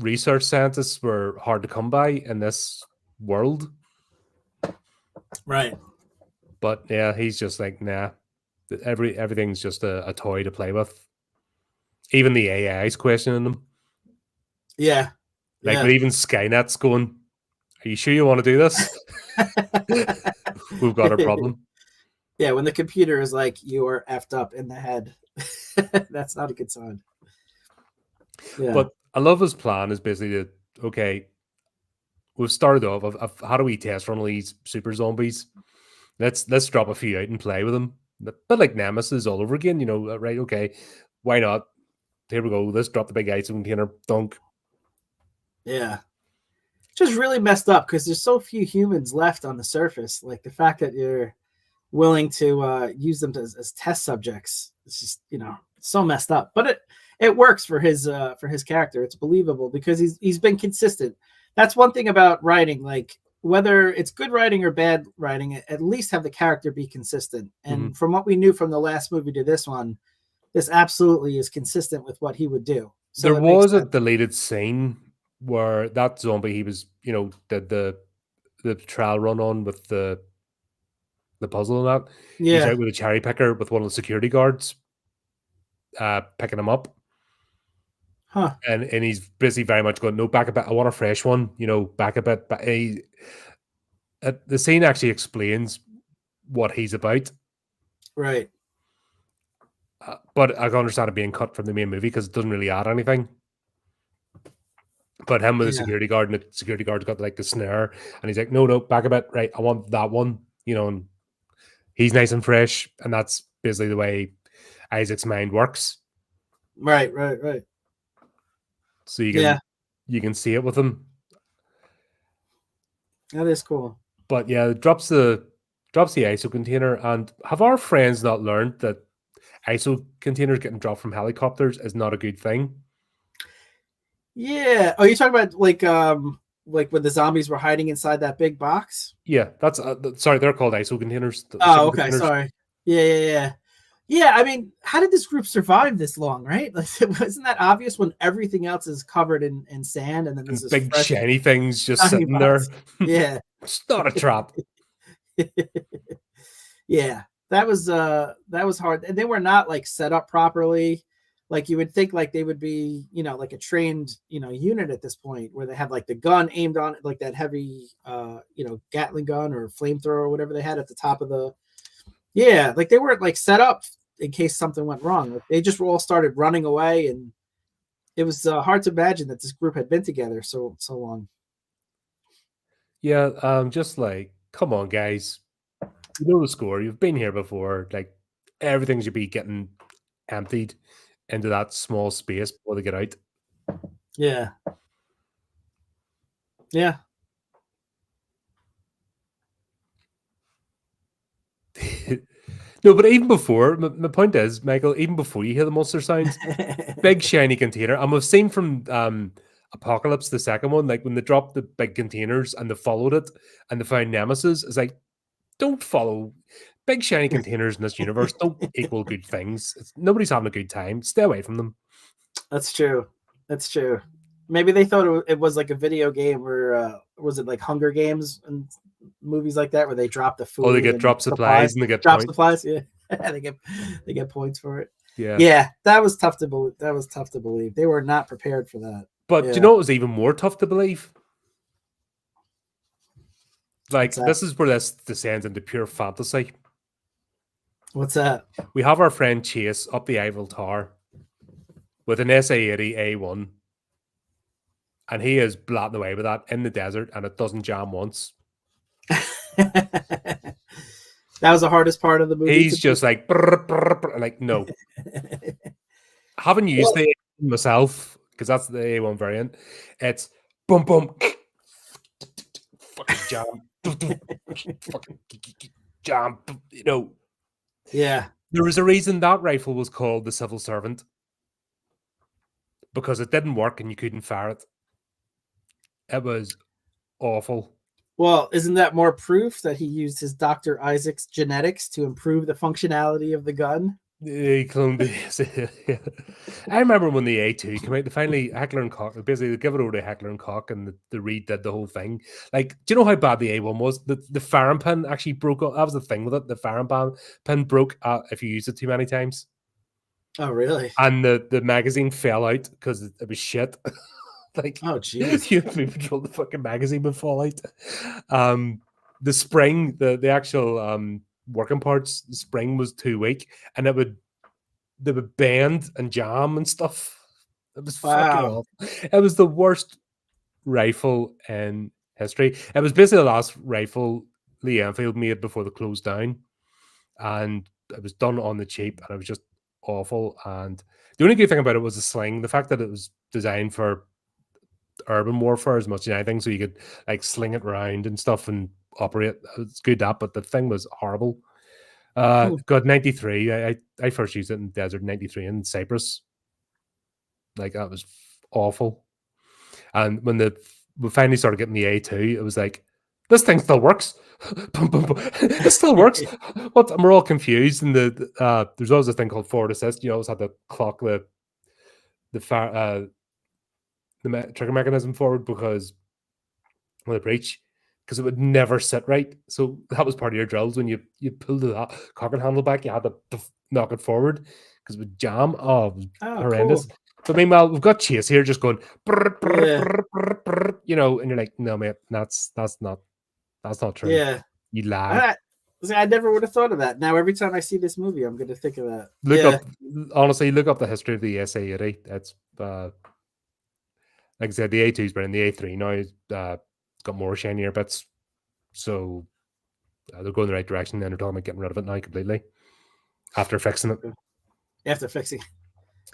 research scientists were hard to come by in this world. Right. But yeah, he's just like, nah. Everything's just a toy to play with. Even the AI is questioning them. Yeah. Like, but even Skynet's going, are you sure you want to do this? We've got a problem. Yeah, when the computer is like, you are effed up in the head. That's not a good sign. Yeah. But I love his plan is basically that, okay, we've started off of how do we test run all these super zombies? Let's drop a few out and play with them. But like Nemesis all over again, you know, right? Okay, why not? Here we go. Let's drop the big ice container. Dunk. Yeah. Just really messed up because there's so few humans left on the surface. Like the fact that you're willing to use them as test subjects, it's just, you know, so messed up. But it works for his character. It's believable because he's been consistent. That's one thing about writing, like whether it's good writing or bad writing, at least have the character be consistent. And from what we knew from the last movie to this one, this absolutely is consistent with what he would do. So there was a deleted scene where that zombie, he was, you know, did the trial run on with the puzzle and that. Yeah. He's out with a cherry picker with one of the security guards picking him up. Huh. And he's busy very much going, no, back a bit. I want a fresh one, you know, back a bit. But the scene actually explains what he's about. Right. But I can understand it being cut from the main movie because it doesn't really add anything. But him with the security guard, and the security guard's got like the snare, and he's like, no, back a bit. Right, I want that one, you know, and he's nice and fresh. And that's basically the way Isaac's mind works. Right. So you can see it with him. That is cool. But yeah, it drops the ISO container. And have our friends not learned that ISO containers getting dropped from helicopters is not a good thing? Yeah. Oh, you're talking about like when the zombies were hiding inside that big box? Yeah, that's sorry, they're called ISO containers. Oh, okay, sorry. Yeah. I mean, how did this group survive this long, right? Like, wasn't that obvious when everything else is covered in sand and then there's this big shiny things just sitting box. There? Yeah, it's not a trap. Yeah, that was hard, and they were not like set up properly. Like you would think, like they would be, you know, like a trained, you know, unit at this point where they have like the gun aimed on it, like that heavy, you know, Gatling gun or flamethrower or whatever they had at the top of the. Yeah, like they weren't like set up in case something went wrong. Like, they just all started running away, and it was hard to imagine that this group had been together so long. Yeah, just like, come on, guys, you know the score. You've been here before. Like, everything should be getting emptied into that small space before they get out. Yeah. Yeah. No, but even before, my point is, Michael, even before you hear the monster sounds, big shiny container. And we've seen from Apocalypse, the second one, like when they dropped the big containers and they followed it and they found Nemesis, it's like, don't follow big shiny containers in this universe. Don't equal good things. Nobody's having a good time. Stay away from them. That's true. That's true. Maybe they thought it was like a video game, or was it like Hunger Games and movies like that where they drop the food? Oh, they get drop supplies and they get drop supplies. Yeah, they get points for it. Yeah, yeah, that was tough to believe. That was tough to believe. They were not prepared for that. But do you know what was even more tough to believe? Like, this is where this descends into pure fantasy. What's that? We have our friend Chase up the Eiffel Tower with an SA-80A1, and he is blatting away with that in the desert, and it doesn't jam once. That was the hardest part of the movie. He's just like, brr, brr, brr, like, no. Haven't used the A1 myself, because that's the A1 variant. It's boom, boom, fucking jam, fucking jam, you know. Yeah. There was a reason that rifle was called the Civil Servant, because it didn't work and you couldn't fire it. It was awful. Well, isn't that more proof that he used his Dr. Isaac's genetics to improve the functionality of the gun? He cloned it. I remember when the A2 came out, they finally, Heckler and Koch, basically they give it over to Heckler and Koch, and the redid the whole thing. Like, do you know how bad the A1 was? The firing pin actually broke up. That was the thing with it. The firing pin broke if you used it too many times. Oh, really? And the magazine fell out because it was shit. Like, oh, jeez. You patrol the fucking magazine would fall out. The spring, the actual working parts, the spring was too weak, and they would bend and jam and stuff. It was fucking awful. It was the worst rifle in history. It was basically the last rifle Lee Enfield made before they closed down, and it was done on the cheap, and it was just awful. And the only good thing about it was the sling, the fact that it was designed for urban warfare as much as anything, so you could like sling it around and stuff and operate. It's good that, but the thing was horrible. God, 93. I first used it in desert 93 in Cyprus. Like, that was awful. And when we finally started getting the A2, it was like, this thing still works. It still works. What? And we're all confused. And there's always a thing called forward assist. You always had to clock the trigger mechanism forward because of the breach, because it would never sit right. So that was part of your drills. When you pulled the cocker handle back, you had to knock it forward because it would jam. Oh, it was horrendous. Cool. But meanwhile, we've got Chase here just going, brr, brr, brr, brr, brr, you know, and you're like, no, mate, that's not true. Yeah, you lie. I never would have thought of that. Now every time I see this movie, I'm going to think of that. Look up the history of the SA-80. That's like I said, the A2's been in the A3 now. It's got more shinier bits, so they're going the right direction. And they're talking about getting rid of it now completely after fixing it. After fixing,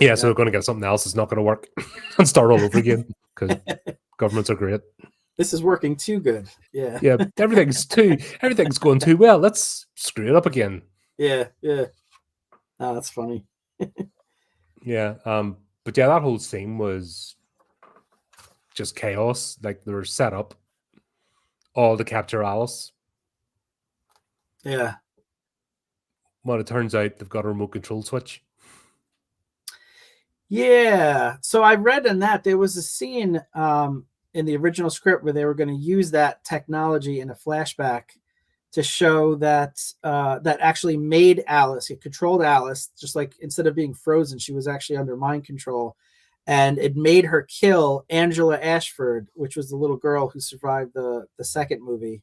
yeah. So they're going to get something else that's not going to work and start all over again because governments are great. This is working too good. Yeah, yeah. Everything's going too well. Let's screw it up again. Yeah. Oh, that's funny. Yeah. But yeah, that whole scene was just chaos. Like, they were set up all to capture Alice. Yeah. Well, it turns out they've got a remote control switch. Yeah. So I read in that there was a scene in the original script where they were going to use that technology in a flashback to show that that actually made Alice, it controlled Alice, just like instead of being frozen, she was actually under mind control. And it made her kill Angela Ashford, which was the little girl who survived the second movie.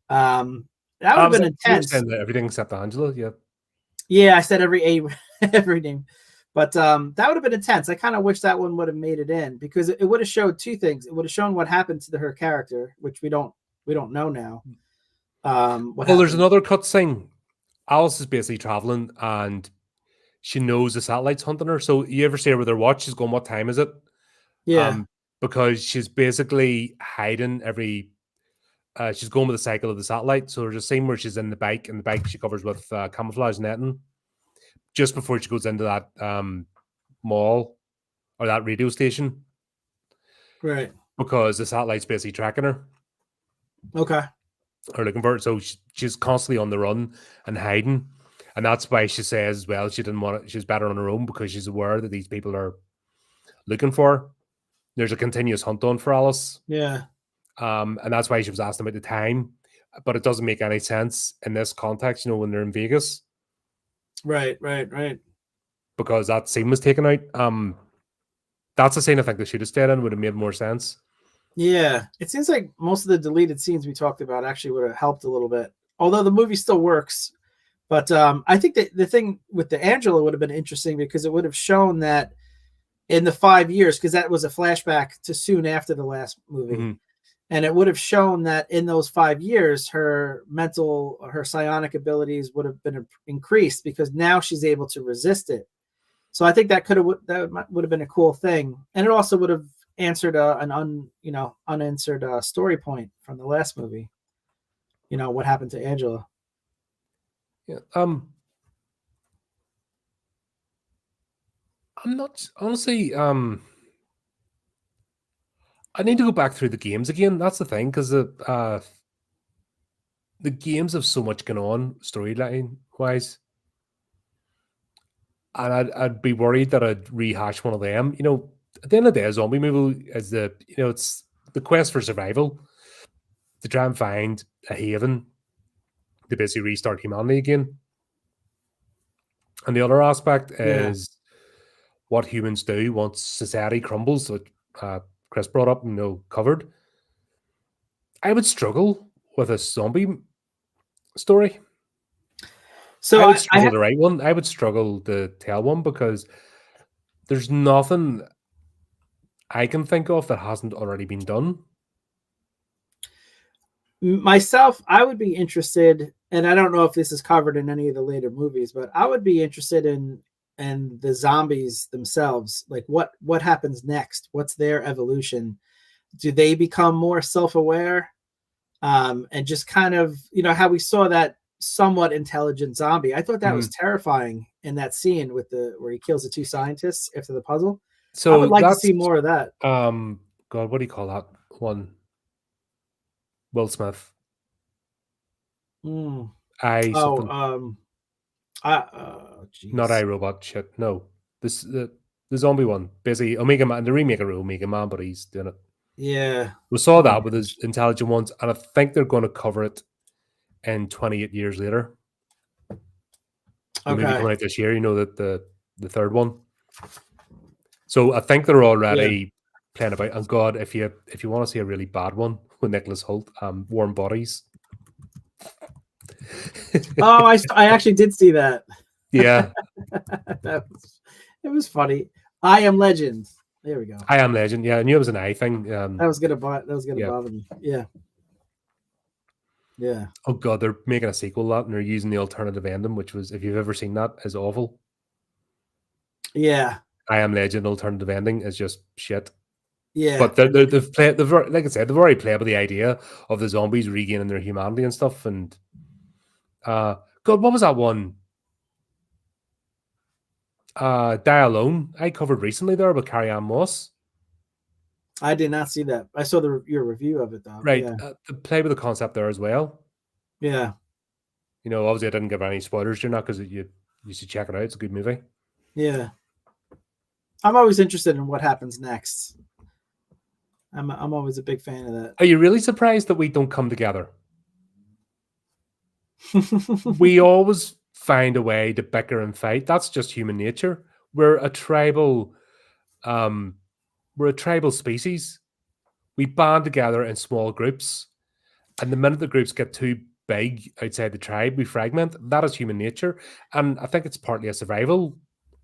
That would have been intense. Everything except Angela, yeah. Yeah, I said every name. But that would have been intense. I kind of wish that one would have made it in, because it would have showed two things. It would have shown what happened to her character, which we don't know now. Well, there's another cutscene Alice is basically traveling and she knows the satellite's hunting her. So you ever see her with her watch? She's going, "What time is it?" Yeah. Because she's basically hiding every. She's going with the cycle of the satellite. So there's a scene where she's in the bike, and the bike she covers with camouflage netting just before she goes into that mall or that radio station. Right. Because the satellite's basically tracking her. Okay. Or looking for her. So she's constantly on the run and hiding. And that's why she says, well, she didn't want it. She's better on her own because she's aware that these people are looking for her. There's a continuous hunt on for Alice. Yeah. And that's why she was asking about the time. But it doesn't make any sense in this context, when they're in Vegas. Right. Because that scene was taken out. That's a scene I think they should have stayed in, would have made more sense. Yeah. It seems like most of the deleted scenes we talked about actually would have helped a little bit. Although the movie still works. But I think that the thing with the Angela would have been interesting because it would have shown that in the 5 years, because that was a flashback to soon after the last movie. Mm-hmm. And it would have shown that in those 5 years, her psionic abilities would have been increased because now she's able to resist it. So I think that would have been a cool thing. And it also would have answered an unanswered story point from the last movie. What happened to Angela? Yeah. I'm not honestly. I need to go back through the games again. That's the thing, because the games have so much going on storyline wise, and I'd be worried that I'd rehash one of them. At the end of the day, a zombie movie is it's the quest for survival, to try and find a haven to basically restart humanity again. And the other aspect is what humans do once society crumbles, that Chris brought up and covered. I would struggle with a zombie story. So I would struggle to write one. I would struggle to tell one because there's nothing I can think of that hasn't already been done. Myself, I would be interested, and I don't know if this is covered in any of the later movies, but I would be interested in the zombies themselves. Like what happens next? What's their evolution? Do they become more self-aware? And just kind of, how we saw that somewhat intelligent zombie. I thought that was terrifying in that scene where he kills the two scientists after the puzzle. So I would like to see more of that. God, what do you call that one? Will Smith. Not iRobot shit. No, the zombie one. Basically, Omega Man. The remake of Omega Man, but he's doing it. Yeah, we saw that with his intelligent ones, and I think they're going to cover it in 28 years later. Maybe coming out this year. That the third one. So I think they're already playing about. And God, if you want to see a really bad one with Nicholas Hoult, Warm Bodies. Oh, I actually did see that. Yeah, it was funny. I Am Legend. There we go. I Am Legend. Yeah, I knew it was an I thing. That was gonna bother me. Yeah. Yeah. Oh God, they're making a sequel to that, and they're using the alternative ending, which was, if you've ever seen that, is awful. Yeah. I Am Legend alternative ending is just shit. Yeah. But they've played. Like I said, they've already played with the idea of the zombies regaining their humanity and stuff. And God, what was that one? Die Alone. I covered recently there with Carrie-Anne Moss. I did not see that. I saw your review of it though. Right. To play with the concept there as well. Yeah. Obviously I didn't give any spoilers during that because you should check it out. It's a good movie. Yeah. I'm always interested in what happens next. I'm always a big fan of that. Are you really surprised that we don't come together? We always find a way to bicker and fight. That's just human nature. We're a tribal species. We band together in small groups, and the minute the groups get too big outside the tribe, we fragment. That is human nature, and I think it's partly a survival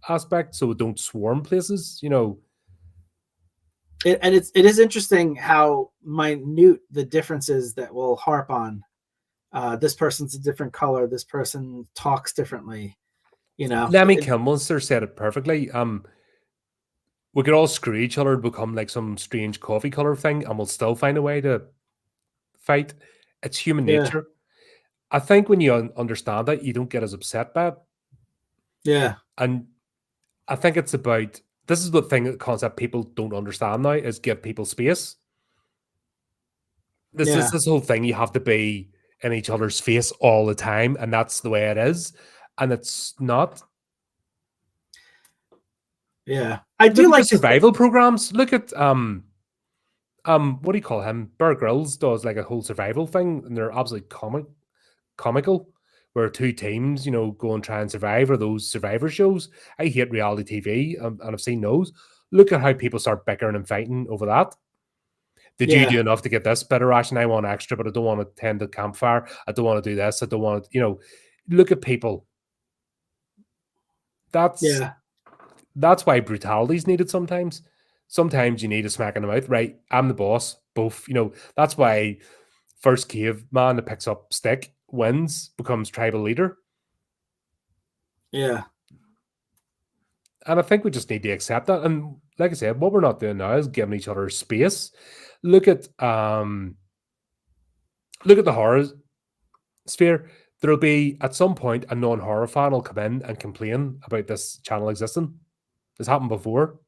aspect, so we don't swarm places. It is interesting how minute the differences that we'll harp on. this person's a different color, this person talks differently, you know. Lemmy Kilminster said it perfectly. We could all screw each other, become like some strange coffee color thing, and we'll still find a way to fight. It's human nature. I think when you understand that, you don't get as upset by it. Yeah. And I think it's about, this is the concept people don't understand now, is give people space. This is this whole thing, you have to be in each other's face all the time, and that's the way it is. And it's not. Yeah. I do like survival programs. Look at what do you call him? Bear Grylls does like a whole survival thing, and they're absolutely comical, where two teams, you know, go and try and survive, or those survivor shows. I hate reality TV, and I've seen those. Look at how people start bickering and fighting over that. Did you do enough to get this better ration? I want extra, but I don't want to tend the campfire. I don't want to do this. I don't want to, you know, look at people. That's why brutality is needed sometimes. Sometimes you need a smack in the mouth, right? I'm the boss. Both, you know, that's why first caveman that picks up stick wins, becomes tribal leader. Yeah. And I think we just need to accept that. And like I said, what we're not doing now is giving each other space. Look at the horror sphere. There'll be at some point a non-horror fan will come in and complain about this channel existing. It's happened before.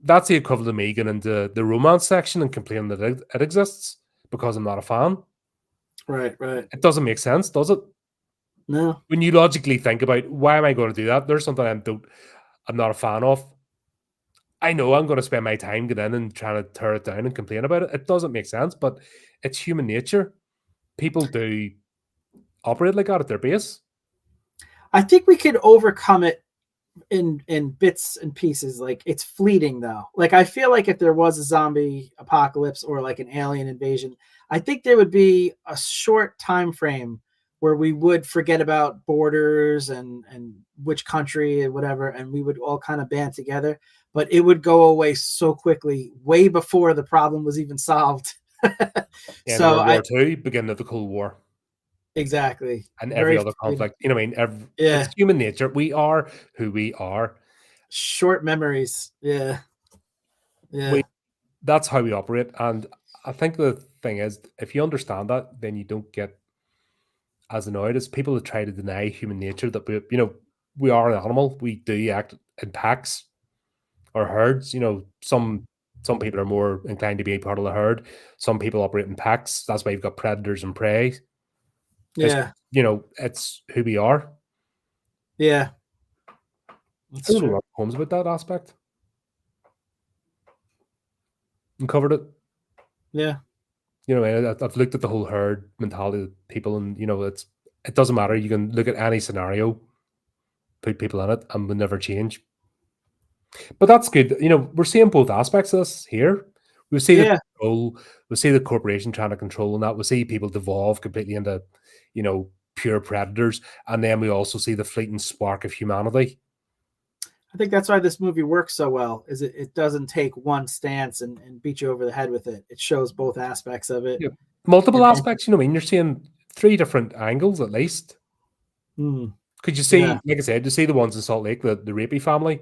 That's the equivalent of me getting into the romance section and complaining that it exists because I'm not a fan. Right. It doesn't make sense, does it? No. When you logically think about, why am I going to do that? There's something I'm not a fan of. I know I'm going to spend my time getting in and trying to tear it down and complain about it. It doesn't make sense, but it's human nature. People do operate like that at their base. I think we could overcome it in bits and pieces. Like, it's fleeting though. Like, I feel like if there was a zombie apocalypse or like an alien invasion, I think there would be a short time frame where we would forget about borders and which country and whatever, and we would all kind of band together, but it would go away so quickly, way before the problem was even solved. So World War II, beginning of the Cold War. Exactly. And every other conflict. You know what I mean? It's human nature. We are who we are. Short memories. Yeah. That's how we operate. And I think the thing is, if you understand that, then you don't get as annoyed as people that try to deny human nature, that we are an animal. We do act in packs or herds. You know, some people are more inclined to be a part of the herd. Some people operate in packs. That's why you've got predators and prey. It's who we are. Yeah. That's true. A lot of poems about that aspect. And covered it. Yeah. I've looked at the whole herd mentality of people, and it doesn't matter. You can look at any scenario, put people in it, and will never change. But that's good. We're seeing both aspects of this here. We see the control, we see the corporation trying to control, and that we see people devolve completely into, pure predators, and then we also see the fleeting spark of humanity. I think that's why this movie works so well. Is it doesn't take one stance and beat you over the head with it. It shows both aspects of it. Yeah. Multiple aspects. You're seeing 3 different angles at least. Could you see, like I said, you see the ones in Salt Lake, the rapey family.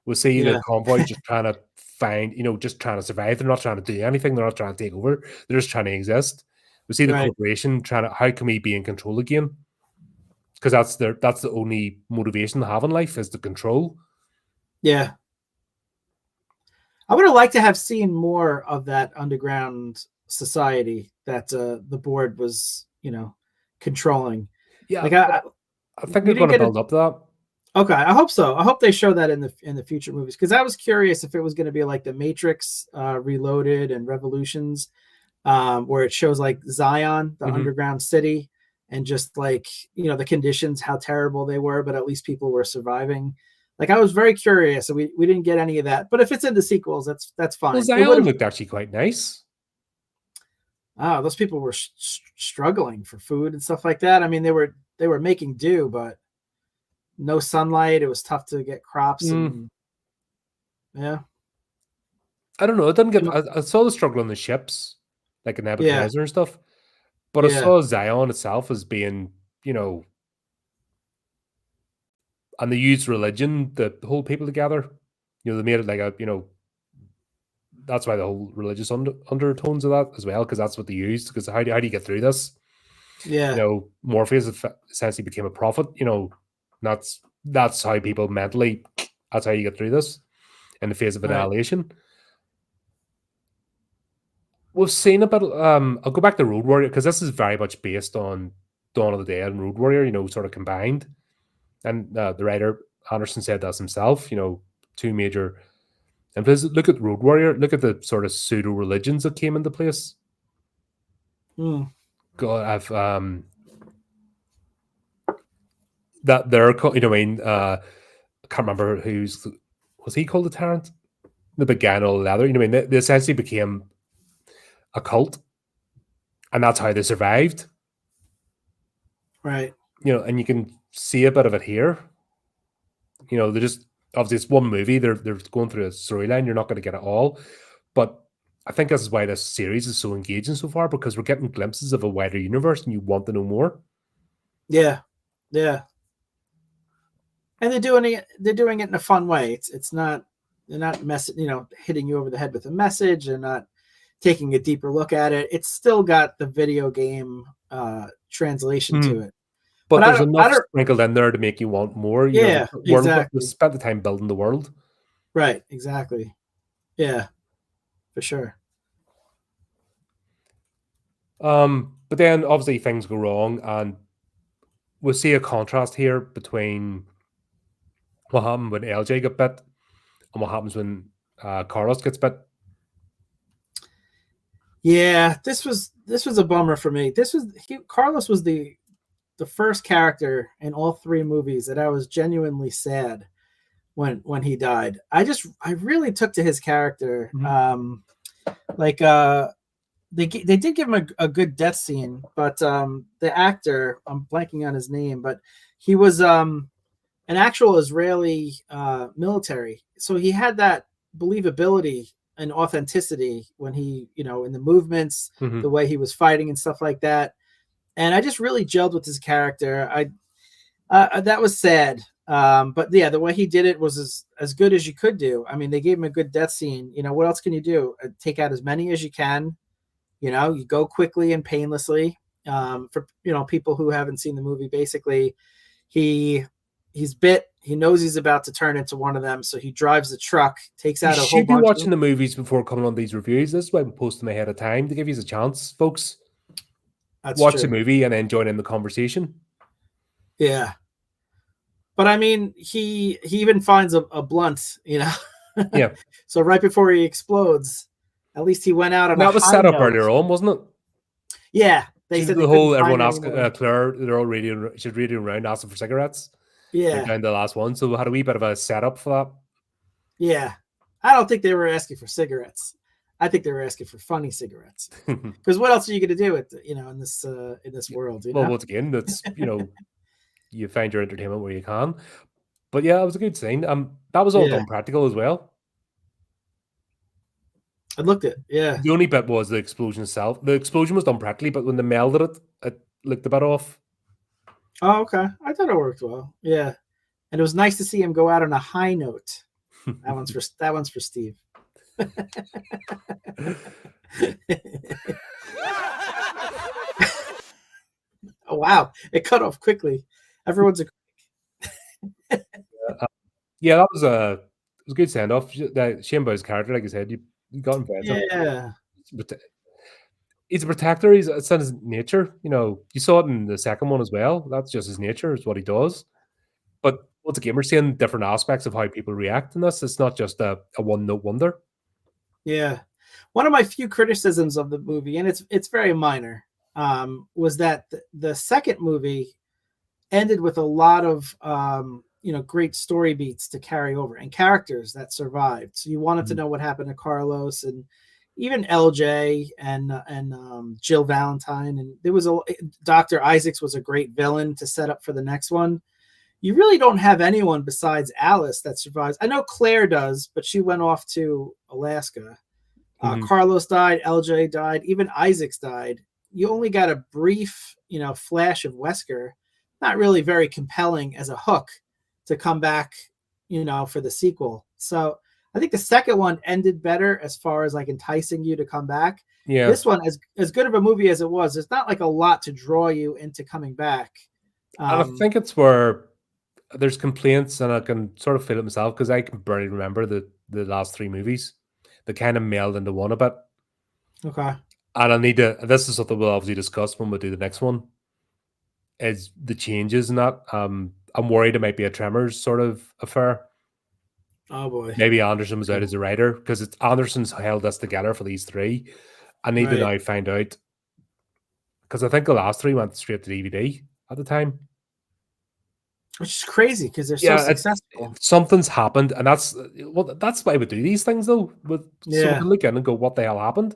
We'll see the convoy just trying to find, just trying to survive. They're not trying to do anything. They're not trying to take over. They're just trying to exist. We see the corporation trying to, how can we be in control again? Because that's the only motivation they have in life, is the control. Yeah. I would have liked to have seen more of that underground society that the board was, controlling. Yeah. Like I think they're going to build up that. Okay, I hope so. I hope they show that in the future movies, because I was curious if it was going to be like the Matrix Reloaded and Revolutions, where it shows like Zion, the underground city, and just like, the conditions, how terrible they were, but at least people were surviving. Like, I was very curious, and we didn't get any of that. But if it's in the sequels, that's fine. Well, Zion looked actually quite nice. Oh, those people were struggling for food and stuff like that. I mean, they were making do, but no sunlight. It was tough to get crops. And, yeah. I don't know. It didn't get. I saw the struggle on the ships, like in Nebuchadnezzar and stuff. But I saw Zion itself as being, and they used religion to hold people together. They made it like that's why the whole religious undertones of that as well, because that's what they used. Because how do you get through this? Yeah. Morpheus essentially became a prophet. That's how people mentally. That's how you get through this in the face of annihilation. We've seen a bit. I'll go back to Road Warrior because this is very much based on Dawn of the Dead and Road Warrior. Sort of combined. And the writer Anderson said that himself. Two major. And look at Road Warrior. Look at the sort of pseudo religions that came into place. God, I've that they're I can't remember was he called the Tyrant? The big guy in all leather. They essentially became a cult, and that's how they survived. Right. And you can see a bit of it here. They just obviously it's one movie. They're going through a storyline. You're not going to get it all, but I think this is why this series is so engaging so far, because we're getting glimpses of a wider universe, and you want to know more. Yeah. And they're doing it in a fun way. They're not hitting you over the head with a message. They're not taking a deeper look at it. It's still got the video game translation to it. But there's enough sprinkled in there to make you want more. Exactly. We spent the time building the world. Right, exactly. Yeah, for sure. But then obviously things go wrong, and we'll see a contrast here between what happened when LJ got bit and what happens when Carlos gets bit. Yeah, this was a bummer for me. Carlos was the first character in all three movies that I was genuinely sad when he died. I really took to his character. They did give him a good death scene, but the actor, I'm blanking on his name, but he was an actual Israeli military, so he had that believability and authenticity when he, in the movements, the way he was fighting and stuff like that. And I just really gelled with his character. That was sad. But yeah, the way he did it was as good as you could do. I mean, they gave him a good death scene. What else can you do? Take out as many as you can. You go quickly and painlessly. For people who haven't seen the movie, basically, he's bit. He knows he's about to turn into one of them, so he drives the truck, takes out a whole bunch. You should be watching the movies before coming on these reviews. This is why we post them ahead of time to give you a chance, folks. Watch the movie and then join in the conversation. Yeah, but I mean, he even finds a blunt, Yeah. So right before he explodes, at least he went out on that was set up earlier on, wasn't it? Yeah, they said the whole everyone asked Claire. They're all she's reading around asking for cigarettes. Yeah, down to the last one. So we had a wee bit of a setup for that. Yeah, I don't think they were asking for cigarettes. I think they were asking for funny cigarettes. Because what else are you going to do in this world? Well, once again, that's you find your entertainment where you can. But yeah, it was a good scene. That was all done practical as well. I looked at The only bit was the explosion itself. The explosion was done practically, but when they melded it, it looked a bit off. Oh, okay. I thought it worked well. Yeah, and it was nice to see him go out on a high note. That one's for Steve. Oh wow! It cut off quickly. Everyone's yeah, that was a good send off. Shane Bow's character, like I said, you got him. Yeah, he's a protector. It's in his nature. You saw it in the second one as well. That's just his nature. It's what he does. But once again, we're seeing different aspects of how people react in this. It's not just a one-note wonder. Yeah. One of my few criticisms of the movie, and it's very minor, was that the second movie ended with a lot of great story beats to carry over and characters that survived. So you wanted to know what happened to Carlos and even LJ and Jill Valentine, and there was Dr. Isaacs was a great villain to set up for the next one. You really don't have anyone besides Alice that survives. I know Claire does, but she went off to Alaska. Carlos died, LJ died, even Isaacs died. you only got a brief, flash of Wesker, not really very compelling as a hook to come back, for the sequel. So I think the second one ended better as far as like enticing you to come back. Yeah. This one, as good of a movie as it was, there's not like a lot to draw you into coming back. And I think it's where there's complaints, and I can sort of feel it myself because I can barely remember the last three movies. They kind of meld into one a bit. Okay. And I need to, this is something we'll obviously discuss when we do the next one, is the changes in that. I'm worried it might be a Tremors sort of affair. Oh boy. Maybe Anderson was out as a writer because it's Anderson's held us together for these three. I need to now find out, because I think the last three went straight to DVD at the time. Which is crazy because they're so successful. Something's happened, and that's why we do these things though. So we can look in and go, what the hell happened?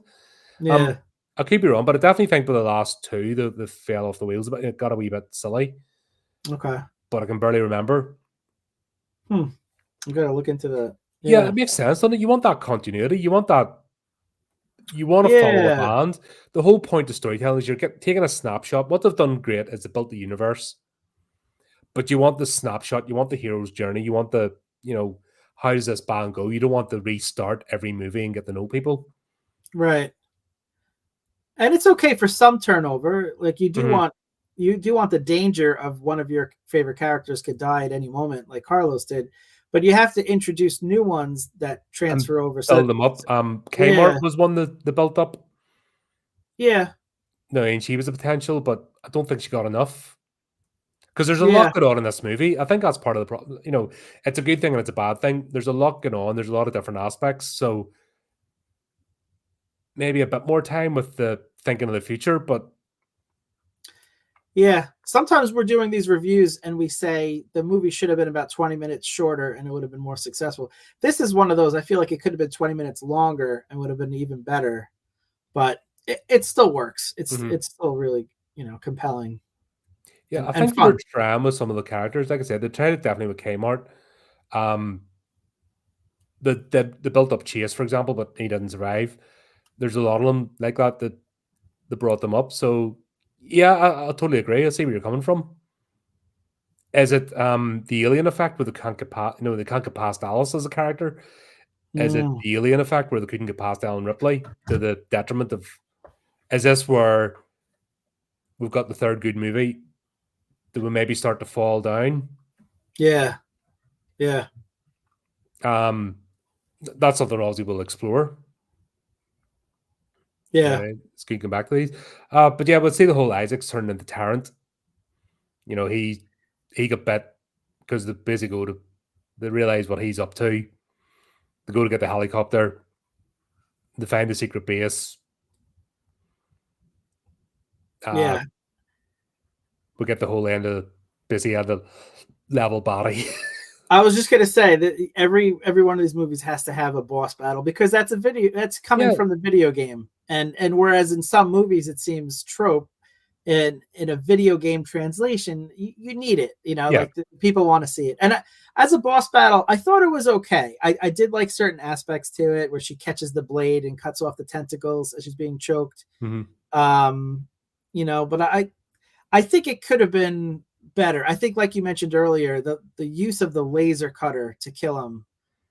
Yeah. I could be wrong, but I definitely think for the last two, they fell off the wheels a bit. It got a wee bit silly. Okay. But I can barely remember. I'm gonna look into the. Yeah, it makes sense, doesn't it? You want that continuity. You want that. You want to follow the band. The whole point of storytelling is you're taking a snapshot. What they've done great is they built the universe. But you want the snapshot. You want the hero's journey. You want the, how does this band go? You don't want to restart every movie and get to know people. Right. And it's okay for some turnover. Like you do want the danger of one of your favorite characters could die at any moment, like Carlos did. But you have to introduce new ones that transfer over. Build them up. Kmart was one that they built up. Yeah. No, and she was a potential, but I don't think she got enough. Because there's a lot going on in this movie. I think that's part of the problem. It's a good thing and it's a bad thing. There's a lot going on. There's a lot of different aspects. So maybe a bit more time with the thinking of the future, but yeah, sometimes we're doing these reviews and we say the movie should have been about 20 minutes shorter and it would have been more successful. This is one of those. I feel like it could have been 20 minutes longer and would have been even better, but it still works. It's still really, compelling. Yeah, I think they're trying with some of the characters. Like I said, they tried it definitely with Kmart. The built-up Chase, for example, but he didn't survive. There's a lot of them like that they brought them up. So yeah, I totally agree. I see where you're coming from. Is it the alien effect where they can't get past, they can't get past Alice as a character? Is it the alien effect where they couldn't get past Ellen Ripley to the detriment of? Is this where we've got the third good movie that will maybe start to fall down? Yeah. That's something obviously we'll explore. Yeah. It's good to come back to these. But yeah, we'll see the whole Isaac's turned into Tarrant. He got bit because they basically they realize what he's up to. They go to get the helicopter. They find the secret base. We get the whole end of busy at the level body. I was just gonna say that every one of these movies has to have a boss battle because that's coming from the video game. And whereas in some movies it seems trope, in a video game translation, you need it. Like people want to see it. And as a boss battle, I thought it was okay. I did like certain aspects to it where she catches the blade and cuts off the tentacles as she's being choked. But I think it could have been better. I think, like you mentioned earlier, the use of the laser cutter to kill him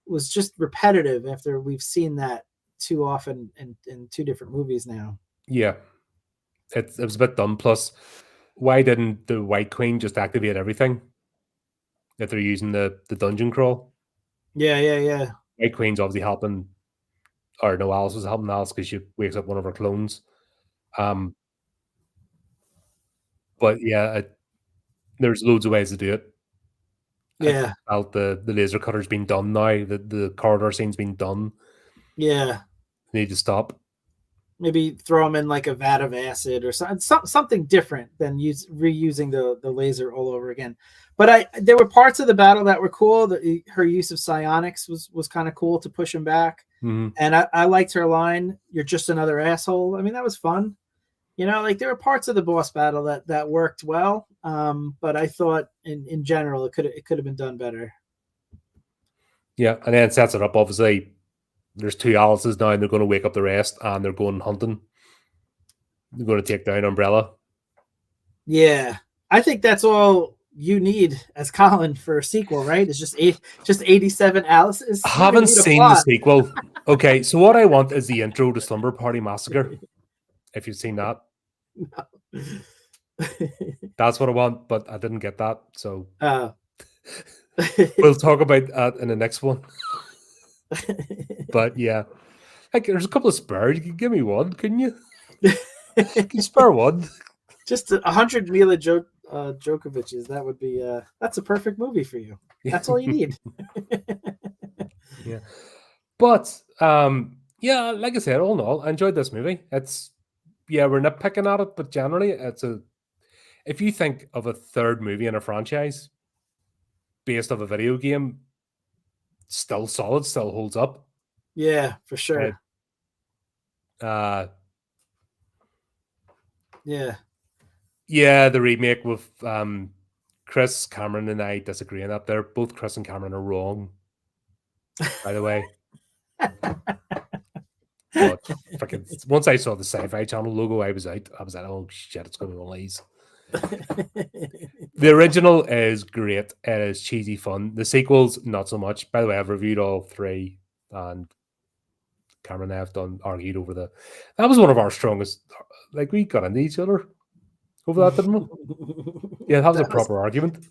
was just repetitive after we've seen that too often in two different movies now. Yeah, it was a bit dumb. Plus, why didn't the White Queen just activate everything if they're using the dungeon crawl? Yeah. White Queen's obviously helping, or no, Alice was helping Alice because she wakes up one of her clones. But yeah, there's loads of ways to do it. Yeah. I felt the laser cutter's been done now. The corridor scene's been done. Yeah. Need to stop. Maybe throw them in like a vat of acid or something different than reusing the laser all over again. But there were parts of the battle that were cool. Her use of psionics was kind of cool to push him back. And I liked her line, "You're just another asshole." I mean, that was fun. Like there were parts of the boss battle that worked well. But I thought in general it could have been done better. Yeah, and then it sets it up. Obviously, there's two Alices now, and they're going to wake up the rest, and they're going hunting. going to take down Umbrella. Yeah, I think that's all you need as Colin for a sequel, right? It's just 87 Alice's. I haven't seen the sequel. Okay, so what I want is the intro to Slumber Party Massacre. If you've seen that. No. That's what I want, but I didn't get that. So we'll talk about that in the next one. But yeah, like there's a couple of spares. You can give me one, couldn't you? Can you spare one? Just 100 Mila Djokovic's. That would be that's a perfect movie for you. That's all you need. Yeah, but yeah, like I said, all in all, I enjoyed this movie. It's we're nitpicking at it, but generally, it's a. If you think of a third movie in a franchise based off a video game, still solid, still holds up. Yeah, for sure. Yeah, the remake with Chris, Cameron, and I disagree on that. They're both Chris and Cameron are wrong. By the way. But freaking once I saw the Sci-Fi Channel logo, I was out. I was like, oh shit, it's gonna be one of these. The original is great. It is cheesy fun. The sequels, not so much. By the way, I've reviewed all three, and Cameron and I have argued over that was one of our strongest. Like we got into each other over that, didn't we? Yeah, that was a proper argument.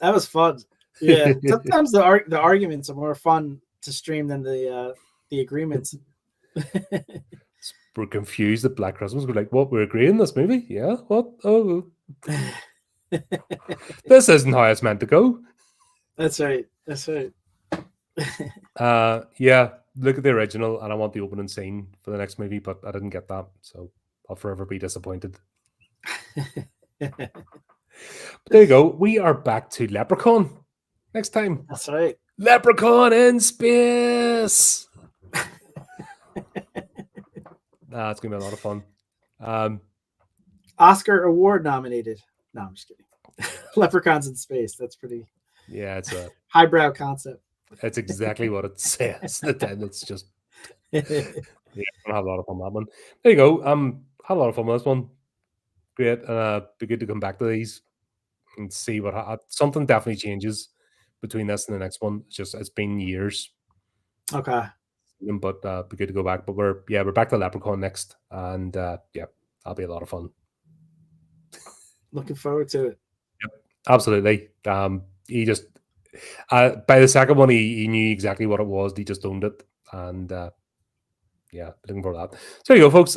That was fun. Yeah, sometimes the arguments are more fun to stream than the agreements. We're confused at Black Christmas. We're like, what? We're agreeing this movie? Yeah. What? Oh. This isn't how it's meant to go. That's right. That's right. Yeah. Look at the original, and I want the opening scene for the next movie, but I didn't get that, so I'll forever be disappointed. But there you go. We are back to Leprechaun next time. That's right. Leprechaun in space. It's gonna be a lot of fun. Oscar Award nominated. No, I'm just kidding. Leprechauns in space. That's pretty. Yeah, it's a highbrow concept. It's exactly what it says. Then it's just yeah, I have a lot of fun with that one. There you go. Had a lot of fun with this one. Great. Be good to come back to these and see what something definitely changes between this and the next one. It's been years. Okay. But be good to go back. But we're back to Leprechaun next, and yeah, that'll be a lot of fun. Looking forward to it. Yep, absolutely. He just by the second one, he knew exactly what it was. He just owned it, and yeah, looking forward to that. So there you go, folks.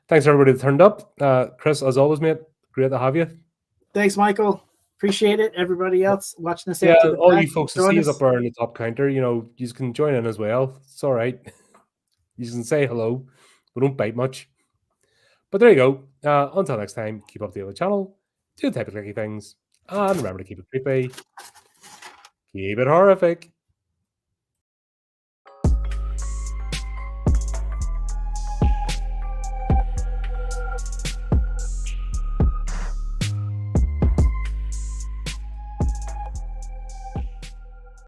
Thanks everybody that turned up. Chris, as always, mate, great to have you. Thanks, Michael. Appreciate it. Everybody else watching this. Yeah, all you folks that see us up there in the top counter, you can join in as well. It's all right. You can say hello. We don't bite much. But there you go. Until next time, keep up the other channel. Do the type of clicky things. And remember to keep it creepy. Keep it horrific.